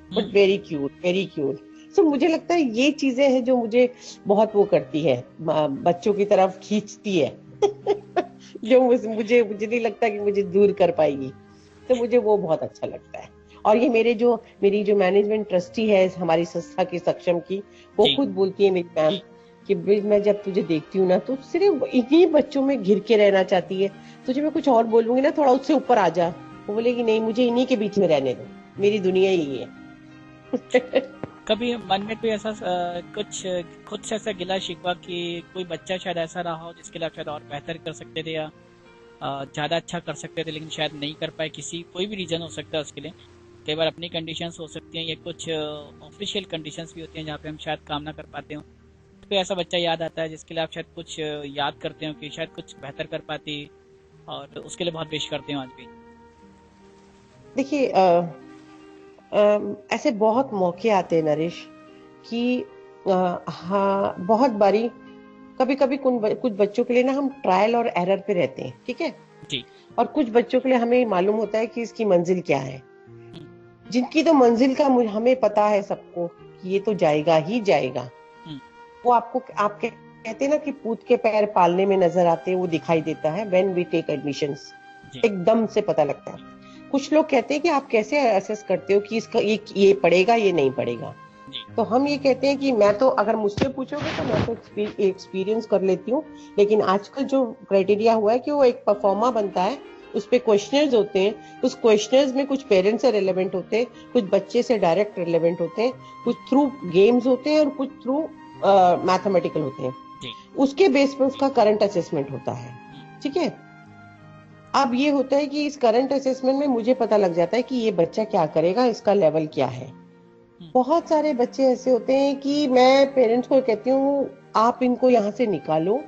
but very cute, very cute. So मुझे लगता है ये चीजें हैं जो मुझे बहुत वो करती है, बच्चों की तरफ खींचती है। जो मुझे नहीं लगता कि मुझे दूर कर पाएगी, तो मुझे वो बहुत अच्छा लगता है। और ये मेरी जो मैनेजमेंट ट्रस्टी है हमारी संस्था की, सक्षम की, वो खुद बोलती है मेरी मैम कि मैं जब तुझे देखती हूँ ना, तो सिर्फ इन्हीं बच्चों में घिर के रहना चाहती है, तुझे मैं कुछ और बोलूंगी ना थोड़ा उससे ऊपर आ जा, वो बोलेगी नहीं मुझे इन्हीं के बीच में रहने दो, मेरी दुनिया यही है। कभी मन में कोई ऐसा कुछ खुद से ऐसा गिला शिकवा कि कोई बच्चा शायद ऐसा रहा हो जिसके लिए आप शायद और बेहतर कर सकते थे या ज्यादा अच्छा कर सकते थे, लेकिन शायद नहीं कर पाए, कोई भी रीजन हो सकता है उसके लिए? कई बार अपनी कंडीशंस हो सकती हैं या कुछ ऑफिशियल कंडीशंस भी होती हैं जहाँ पे हम शायद काम ना कर पाते हो। कोई ऐसा बच्चा याद आता है जिसके लिए आप शायद कुछ याद करते हो कि शायद कुछ बेहतर कर पाती, और उसके लिए बहुत विश करते हो आज भी? देखिए ऐसे बहुत मौके आते हैं नरेश कि हाँ, बहुत बारी कभी कभी कुछ बच्चों के लिए ना हम ट्रायल और एरर पे रहते हैं, ठीक है जी। और कुछ बच्चों के लिए हमें मालूम होता है कि इसकी मंजिल क्या है। जिनकी तो मंजिल का हमें पता है सबको कि ये तो जाएगा ही जाएगा, वो आप कहते हैं ना कि पूत के पैर पालने में नजर आते हैं, वो दिखाई देता है व्हेन वी टेक एडमिशंस, एकदम से पता लगता है। कुछ लोग कहते हैं कि आप कैसे असेस करते हो कि इसका ये पढ़ेगा ये नहीं पढ़ेगा? तो हम ये कहते हैं कि मैं तो, अगर मुझसे पूछोगे तो मैं तो एक्सपीरियंस कर लेती हूँ, लेकिन आजकल जो क्राइटेरिया हुआ है कि वो एक परफॉर्मा बनता है, उस पे क्वेश्चनर्स होते हैं, उस क्वेश्चनर्स में कुछ पेरेंट्स से रिलेवेंट होते हैं, कुछ बच्चे से डायरेक्ट रिलेवेंट होते हैं, कुछ थ्रू गेम्स होते हैं और कुछ थ्रू मैथमेटिकल होते हैं। उसके बेस पे उसका करंट असेसमेंट होता है, ठीक है। अब ये होता है कि इस करंट असेसमेंट में मुझे पता लग जाता है कि ये बच्चा क्या करेगा, इसका लेवल क्या है। बहुत सारे बच्चे ऐसे होते हैं कि मैं पेरेंट्स को कहती हूँ आप इनको यहाँ से निकालो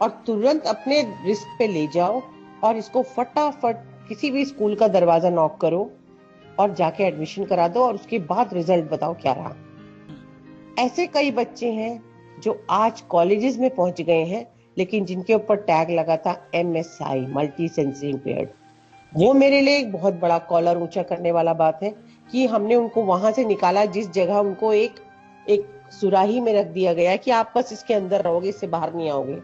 और तुरंत अपने रिस्क पे ले जाओ और इसको फटाफट किसी भी स्कूल का दरवाजा नॉक करो और जाके एडमिशन करा दो और उसके बाद रिजल्ट बताओ क्या रहा। ऐसे कई बच्चे हैं जो आज कॉलेजेस में पहुंच गए हैं, लेकिन जिनके ऊपर टैग लगा था MSI, मल्टी सेंसरी इम्पेयर्ड। वो मेरे लिए एक बहुत बड़ा कॉलर ऊंचा करने वाला बात है कि हमने उनको वहां से निकाला जिस जगह उनको एक सुराही में रख दिया गया है कि आप बस इसके अंदर रहोगे, इससे बाहर नहीं आओगे।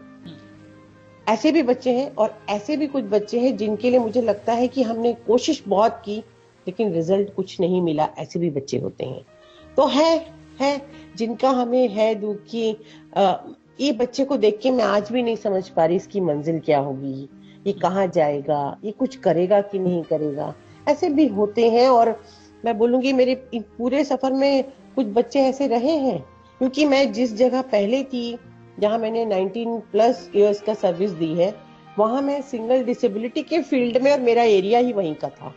ऐसे भी बच्चे हैं और ऐसे भी कुछ बच्चे हैं जिनके लिए मुझे लगता है कि हमने कोशिश बहुत की लेकिन रिजल्ट कुछ नहीं मिला। ऐसे भी बच्चे होते हैं। तो है जिनका हमें है दुख कि ये बच्चे को देख के मैं आज भी नहीं समझ पा रही इसकी मंजिल क्या होगी, ये कहाँ जाएगा, ये कुछ करेगा कि नहीं करेगा। ऐसे भी होते हैं और मैं बोलूंगी मेरे पूरे सफर में कुछ बच्चे ऐसे रहे हैं, क्योंकि मैं जिस जगह पहले थी जहां मैंने 19+ इयर्स का सर्विस दी है, वहां मैं सिंगल डिसेबिलिटी के फील्ड में और मेरा एरिया ही वहीं का था।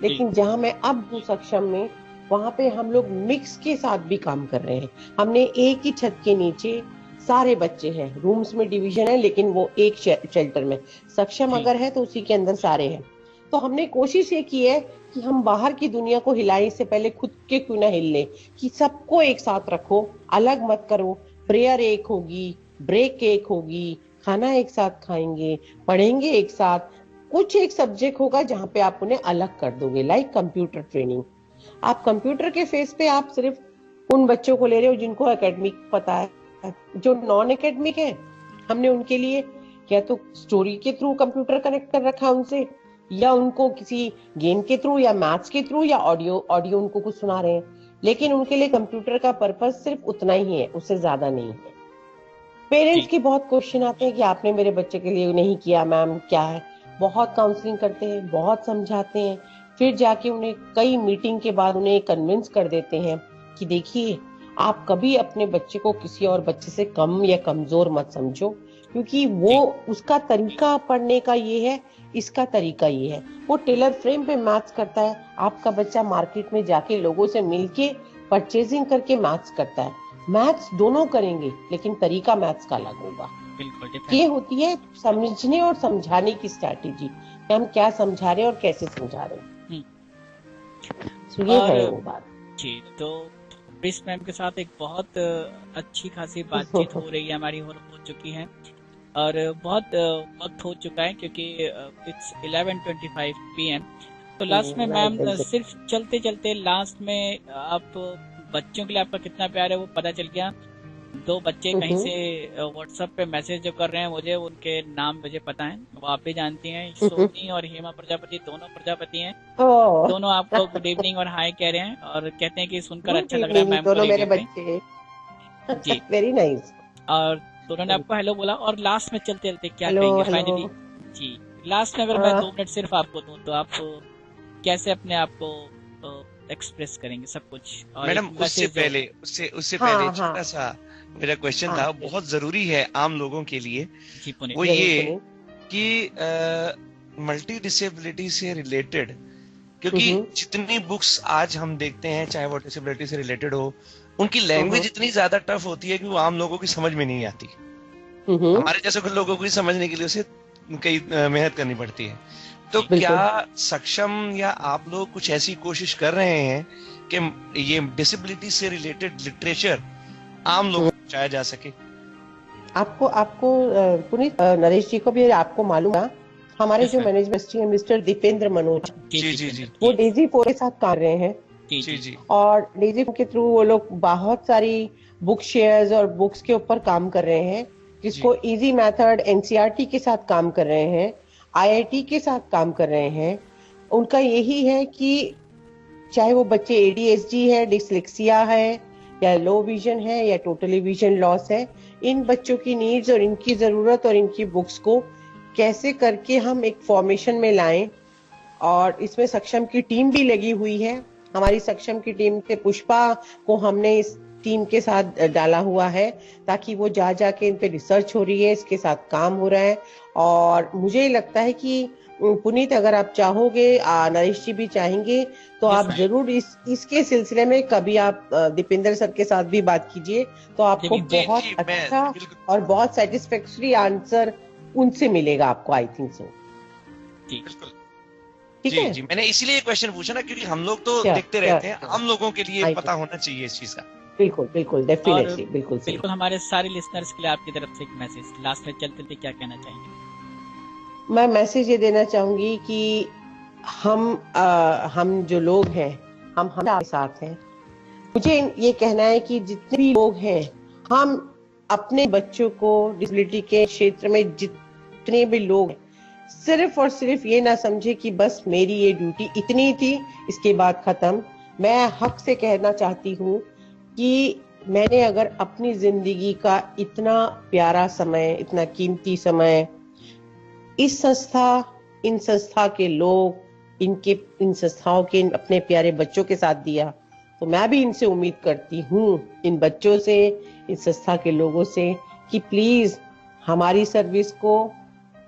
लेकिन जहां मैं अब हूँ सक्षम में, वहां पे हम लोग मिक्स के साथ भी काम कर रहे हैं। हमने एक ही छत के नीचे सारे बच्चे हैं, रूम्स में डिवीजन है लेकिन वो एक शेल्टर में सक्षम अगर है तो उसी के अंदर सारे हैं। तो हमने कोशिश ये की है कि हम बाहर की दुनिया को हिलाने से पहले खुद के क्यों ना हिल ले, कि सबको एक साथ रखो, अलग मत करो। प्रेयर एक होगी, ब्रेक एक होगी, खाना एक साथ खाएंगे, पढ़ेंगे एक साथ। कुछ एक सब्जेक्ट होगा जहां पे आप उन्हें अलग कर दोगे, लाइक कंप्यूटर ट्रेनिंग। आप कंप्यूटर के फेस पे आप सिर्फ उन बच्चों को ले रहे हो जिनको एकेडमिक पता है। जो नॉन एकेडमिक है हमने उनके लिए या तो स्टोरी के थ्रू कंप्यूटर कनेक्ट कर रखा है उनसे, या उनको किसी गेम के थ्रू या मैथ्स के थ्रू या ऑडियो उनको कुछ सुना रहे हैं। लेकिन उनके लिए कंप्यूटर का पर्पस सिर्फ उतना ही है, उससे ज्यादा नहीं है। पेरेंट्स के बहुत क्वेश्चन आते हैं कि आपने मेरे बच्चे के लिए नहीं किया मैम, क्या है। बहुत काउंसलिंग करते हैं, बहुत समझाते हैं, फिर जाके उन्हें कई मीटिंग के बाद उन्हें कन्विंस कर देते हैं कि देखिए आप कभी अपने बच्चे को किसी और बच्चे से कम या कमजोर मत समझो, क्योंकि वो उसका तरीका पढ़ने का ये है, इसका तरीका ये है। वो टेलर फ्रेम पे मैथ्स करता है, आपका बच्चा मार्केट में जाके लोगों से मिलके परचेजिंग करके मैथ्स करता है। मैथ्स दोनों करेंगे लेकिन तरीका मैथ्स का अलग होगा। ये होती है समझने और समझाने की स्ट्रैटेजी, हम क्या समझा रहे हैं और कैसे समझा रहे हैं। तो ये है वो बात जी। तो ब्रिस मैम के साथ एक बहुत अच्छी खासी बातचीत हो रही है हमारी, हो चुकी है और बहुत वक्त हो चुका है क्योंकि इट्स 11:25 PM। तो लास्ट में मैम सिर्फ चलते चलते लास्ट में आप बच्चों के लिए आपका कितना प्यार है वो पता चल गया। 2 बच्चे कहीं से व्हाट्सएप पे मैसेज जो कर रहे हैं मुझे, उनके नाम मुझे पता है, वो आप भी जानती हैं। सोनी और हेमा प्रजापति, दोनों प्रजापति हैं। दोनों आपको गुड इवनिंग और हाय कह रहे हैं और कहते हैं कि सुनकर अच्छा लग रहा है मैम। दोनों मेरे बच्चे जी, वेरी नाइस। और दोनों ने आपको हेलो बोला। और लास्ट में चलते चलते क्या कहेंगे फाइनली? जी, लास्ट में अगर मैं 2 मिनट सिर्फ आपको दूं तो आप कैसे अपने आप को एक्सप्रेस करेंगे सब कुछ? और मैडम उससे पहले छोटा सा मेरा क्वेश्चन था, बहुत जरूरी है आम लोगों के लिए। वो ये कि मल्टी डिसेबिलिटी से रिलेटेड, क्योंकि जितनी बुक्स आज हम देखते हैं चाहे वो डिसेबिलिटी से रिलेटेड हो, उनकी लैंग्वेज इतनी ज्यादा टफ होती है कि वो आम लोगों की समझ में नहीं आती। हमारे जैसे कुछ लोगों को समझने के लिए उसे कई मेहनत करनी पड़ती है। तो क्या सक्षम या आप लोग कुछ ऐसी कोशिश कर रहे हैं कि ये डिसेबिलिटी से रिलेटेड लिटरेचर आम लोगों को पहुंचाया जा सके? आपको पुनीत, नरेश जी को भी आपको मालूम है, हमारे जो मैनेजमेंट है मिस्टर दीपेंद्र मनोज जी, वो डेजी फोर के साथ कर रहे हैं। जी। और डेजी के थ्रू वो लोग बहुत सारी बुक शेयर्स और बुक्स के ऊपर काम कर रहे हैं, जिसको इजी मेथड NCERT के साथ काम कर रहे हैं, IIT के साथ काम कर रहे हैं। उनका यही है कि चाहे वो बच्चे ADHD है, डिसलेक्सिया है, या लो विजन है, या टोटली विजन लॉस है, इन बच्चों की नीड्स और इनकी जरूरत और इनकी बुक्स को कैसे करके हम एक फॉर्मेशन में लाएं। और इसमें सक्षम की टीम भी लगी हुई है। हमारी सक्षम की टीम से पुष्पा को हमने इस टीम के साथ डाला हुआ है, ताकि वो जा जाके इन पे रिसर्च हो रही है, इसके साथ काम हो रहा है। और मुझे लगता है कि पुनीत, अगर आप चाहोगे, नरेश जी भी चाहेंगे, तो आप जरूर इसके सिलसिले में कभी आप दीपेंद्र सर के साथ भी बात कीजिए, तो आपको बहुत अच्छा और बहुत सेटिस्फैक्टरी आंसर उनसे मिलेगा आपको, आई थिंक सो। ठीक है जी, मैंने इसीलिए क्वेश्चन पूछा ना, क्योंकि हम लोग तो देखते रहते हैं, हम लोगों के लिए पता होना चाहिए इस चीज का। बिल्कुल बिल्कुल, डेफिनेटली, बिल्कुल बिल्कुल। हमारे सारे लिसनर्स के लिए आपकी तरफ से एक मैसेज लास्ट में चलते थे, क्या कहना चाहेंगे? मैं मैसेज ये देना चाहूंगी कि हम जो लोग हैं, हम हमारे साथ हैं। मुझे ये कहना है कि जितने भी लोग हैं, हम अपने बच्चों को डिसेबिलिटी के क्षेत्र में जितने भी लोग हैं, सिर्फ और सिर्फ ये ना समझे कि बस मेरी ये ड्यूटी इतनी थी, इसके बाद खत्म। मैं हक से कहना चाहती हूँ कि मैंने अगर अपनी जिंदगी का इतना प्यारा समय, इतना कीमती समय इस इन संस्था के लोग, इन संस्थाओं के अपने प्यारे बच्चों के साथ दिया, तो मैं भी इनसे उम्मीद करती हूँ, इन बच्चों से, इन संस्था के लोगों से, कि प्लीज हमारी सर्विस को,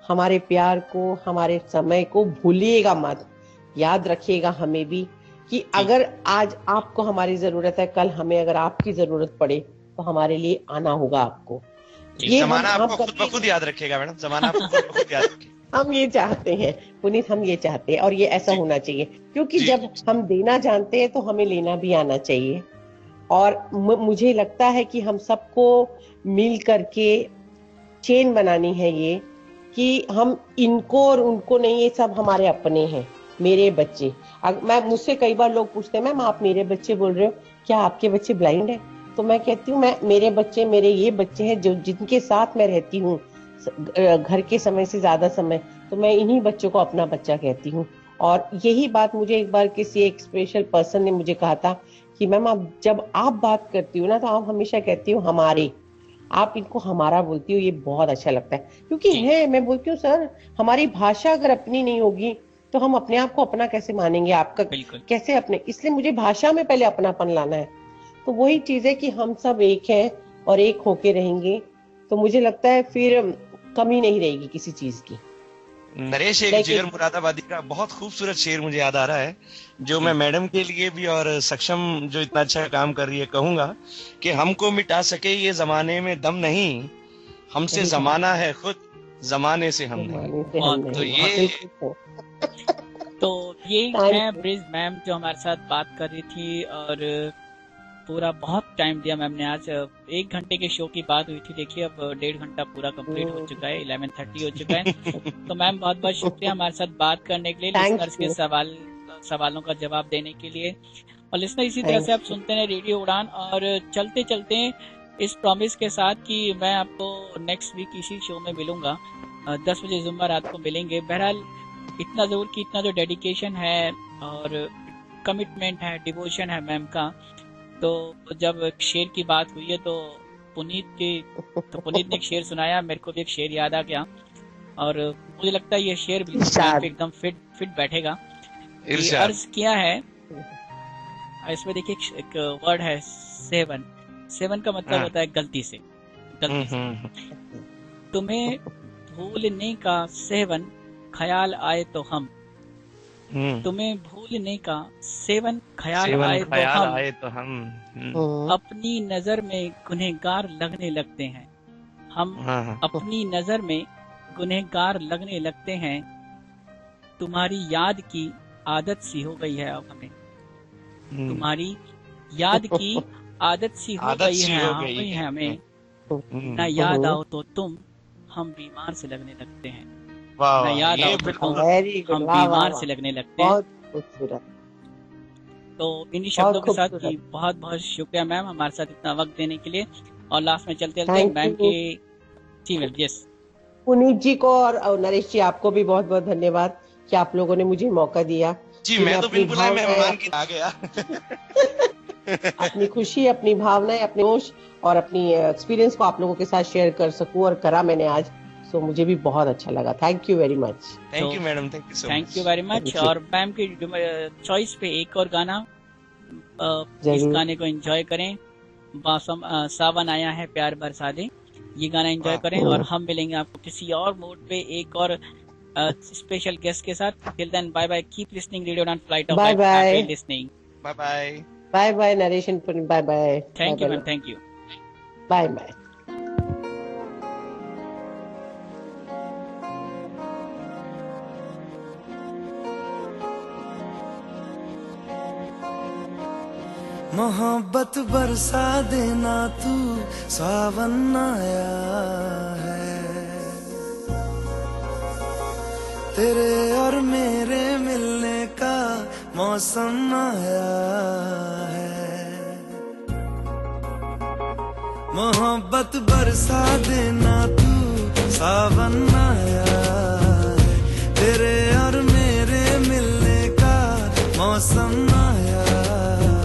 हमारे प्यार को, हमारे समय को भूलिएगा मत। याद रखिएगा हमें भी कि अगर आज आपको हमारी जरूरत है, कल हमें अगर आपकी जरूरत पड़े तो हमारे लिए आना होगा आपको। ये जमाना आपको खुद ब खुद याद रखेगा मैडम, जमाना आपको खुद ब खुद याद रखेगा। हम ये चाहते हैं पुनीत, हम ये चाहते हैं, और ये ऐसा होना चाहिए, क्योंकि जब हम देना जानते हैं तो हमें लेना भी आना चाहिए। और मुझे लगता है कि हम सबको मिल करके चेन बनानी है, ये कि हम इनको और उनको नहीं, ये सब हमारे अपने हैं, मेरे बच्चे। मुझसे कई बार लोग पूछते हैं, मैम आप मेरे बच्चे बोल रहे हो, क्या आपके बच्चे ब्लाइंड है? तो मैं कहती हूँ, मेरे बच्चे मेरे ये बच्चे हैं जो जिनके साथ मैं रहती हूँ घर के समय से ज्यादा समय, तो मैं इन्हीं बच्चों को अपना बच्चा कहती हूँ। और यही बात मुझे एक बार किसी एक स्पेशल पर्सन ने मुझे कहा था कि मैम आप जब आप बात करती हो ना, तो आप हमेशा कहती हो हमारे, आप इनको हमारा बोलती हो, ये बहुत अच्छा लगता है। क्योंकि है, मैं बोलती हूँ सर, हमारी भाषा अगर अपनी नहीं होगी तो हम अपने आप को अपना कैसे मानेंगे, आपका कैसे अपने, इसलिए मुझे भाषा में पहले अपनापन लाना है। तो वही चीज है कि हम सब एक हैं और एक होके रहेंगे, तो मुझे लगता है फिर कमी नहीं रहेगी किसी चीज की। नरेश, एक जिगर मुरादाबादी का बहुत खूबसूरत शेर मुझे याद आ रहा है, जो मैं मैडम के लिए भी और सक्षम जो इतना अच्छा काम कर रही है कहूंगा कि हमको मिटा सके ये जमाने में दम नहीं, हमसे जमाना है खुद, जमाने से हम नहीं। तो ये है ब्रिज मैम जो हमारे साथ बात कर रही थी, और पूरा बहुत टाइम दिया मैम ने। आज 1 घंटे के शो की बात हुई थी, देखिए अब 1.5 घंटा पूरा कंप्लीट हो चुका है, 11:30 हो चुका है। तो मैम बहुत बहुत शुक्रिया हमारे साथ बात करने के लिए, लिसनर्स के सवालों का जवाब देने के लिए। और लिसनर, इसी तरह से आप सुनते हैं रेडियो उड़ान, और चलते चलते इस प्रॉमिस के साथ कि मैं आपको नेक्स्ट वीक इसी शो में मिलूंगा, 10 बजे जुम्मा रात को मिलेंगे। बहरहाल इतना जरूर कि इतना जो डेडिकेशन है और कमिटमेंट है, डिवोशन है मैम का, तो जब शेर की बात हुई है तो पुनीत ने एक शेर सुनाया, मेरे को भी एक शेर याद आ गया, और मुझे लगता है ये शेर बिल्कुल एकदम फिट बैठेगा। अर्ज किया है, इसमें देखिए एक वर्ड है सेवन का मतलब होता है गलती से। तुम्हें भूलने का सेवन ख्याल आए तो हम, तुम्हें भूलने का सेवन ख्याल आए तो हम अपनी नजर में गुनहगार लगने लगते हैं। हम अपनी नजर में गुनहगार लगने लगते हैं। तुम्हारी याद की आदत सी हो गई है अब हमें, तुम्हारी याद की आदत सी हो गई है हमें। न याद आओ तो तुम, हम बीमार से लगने लगते हैं। न याद आओ तो तुम, हम बीमार से लगने लगते हैं। तो इन्हीं शब्दों के साथ की बहुत बहुत शुक्रिया मैम हमारे साथ इतना वक्त देने के लिए। और लास्ट में चलते मैम के जी मैम। यस पुनीत जी को और नरेश जी आपको भी बहुत बहुत धन्यवाद कि आप लोगों ने मुझे मौका दिया। जी मैं तो बिल्कुल मेहमान की आ गया। अपनी खुशी, अपनी भावनाएं, अपने जोश और अपनी एक्सपीरियंस को आप लोगों के साथ शेयर कर सकूं, और करा मैंने आज, सो मुझे भी बहुत अच्छा लगा। Thank you very much. Thank you madam, thank you so much. Thank you very much. और मैम की चॉइस पे एक और गाना, इस गाने को एंजॉय करें। सावन आया है प्यार बरसा दे, ये गाना एंजॉय करें। और हम मिलेंगे आपको किसी और मोड पे एक और स्पेशल गेस्ट के साथ। Till then bye bye, keep listening radio on flight of by life, bye happy listening. Bye bye. Bye bye narration, bye bye. Thank you ma'am, thank you. Bye bye. मोहब्बत बरसा देना तू, सावन आया है, तेरे और मेरे मिलने का मौसम आया है। मोहब्बत बरसा देना तू, सावन आया है, तेरे और मेरे मिलने का मौसम आया है।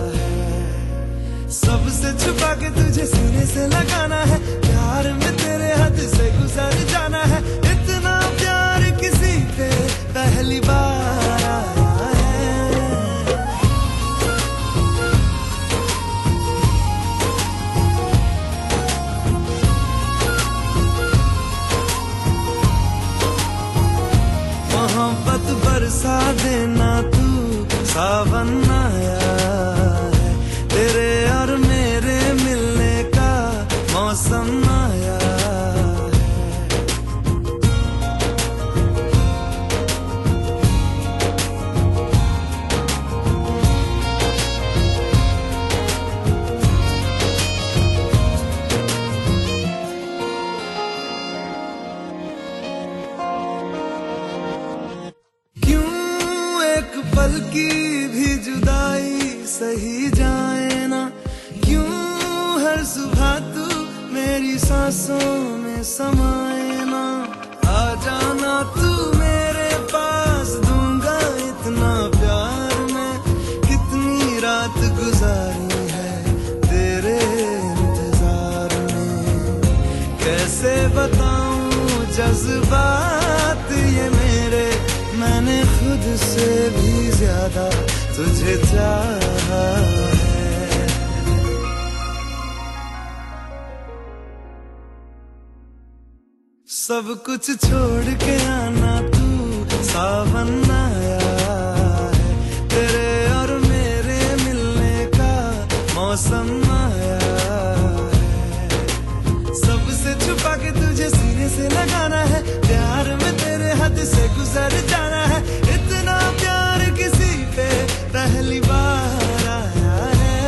सबसे छुपा के तुझे सीने से लगाना है, प्यार में तेरे हद से गुजर जाना है। इतना प्यार किसी पे पहली बार आया है। मोहब्बत बरसा देना तू, सावन आया है, तेरे और मेरे मिलने का मौसम आया है। क्यों एक पल की भी जुदाई सही जाए ना, क्यों हर सुबह तू मेरी सांसों में समाए ना। आ जाना तू मेरे पास, दूंगा इतना प्यार मैं, कितनी रात गुजारी है तेरे इंतजार में। कैसे बताऊं जज्बात ये मेरे, मैंने खुद से भी ज्यादा तुझे चाहा है। सब कुछ छोड़ के आना तू, सावन आया है, तेरे और मेरे मिलने का मौसम आया है। सबसे छुपा के तुझे सीने से लगाना है, प्यार में तेरे हद से गुजर जाना है। इतना प्यार किसी पे पहली बार आया है।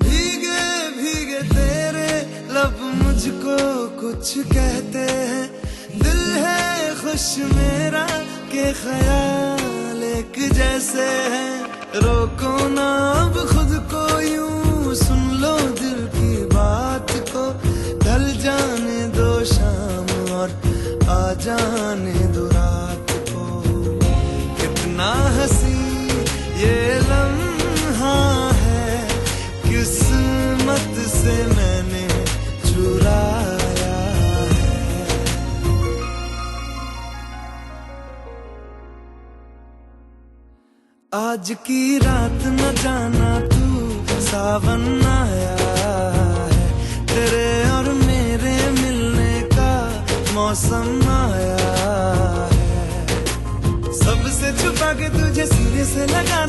भीगे भीगे तेरे लब मुझको कुछ कहते हैं, दिल है खुश मेरा के ख्याल एक जैसे हैं। रोको ना अब खुद को यूं, सुन लो दिल की बात को, ढल जाने दो शाम और आ जाने दो रात को। कितना हंसी ये लम्हा है, किस्मत से मैंने चुराया है। आज की रात न जाना तू, सावन आया है, तेरे और मेरे मिलने का मौसम आया है। सबसे छुपा के तुझे सीने से लगाना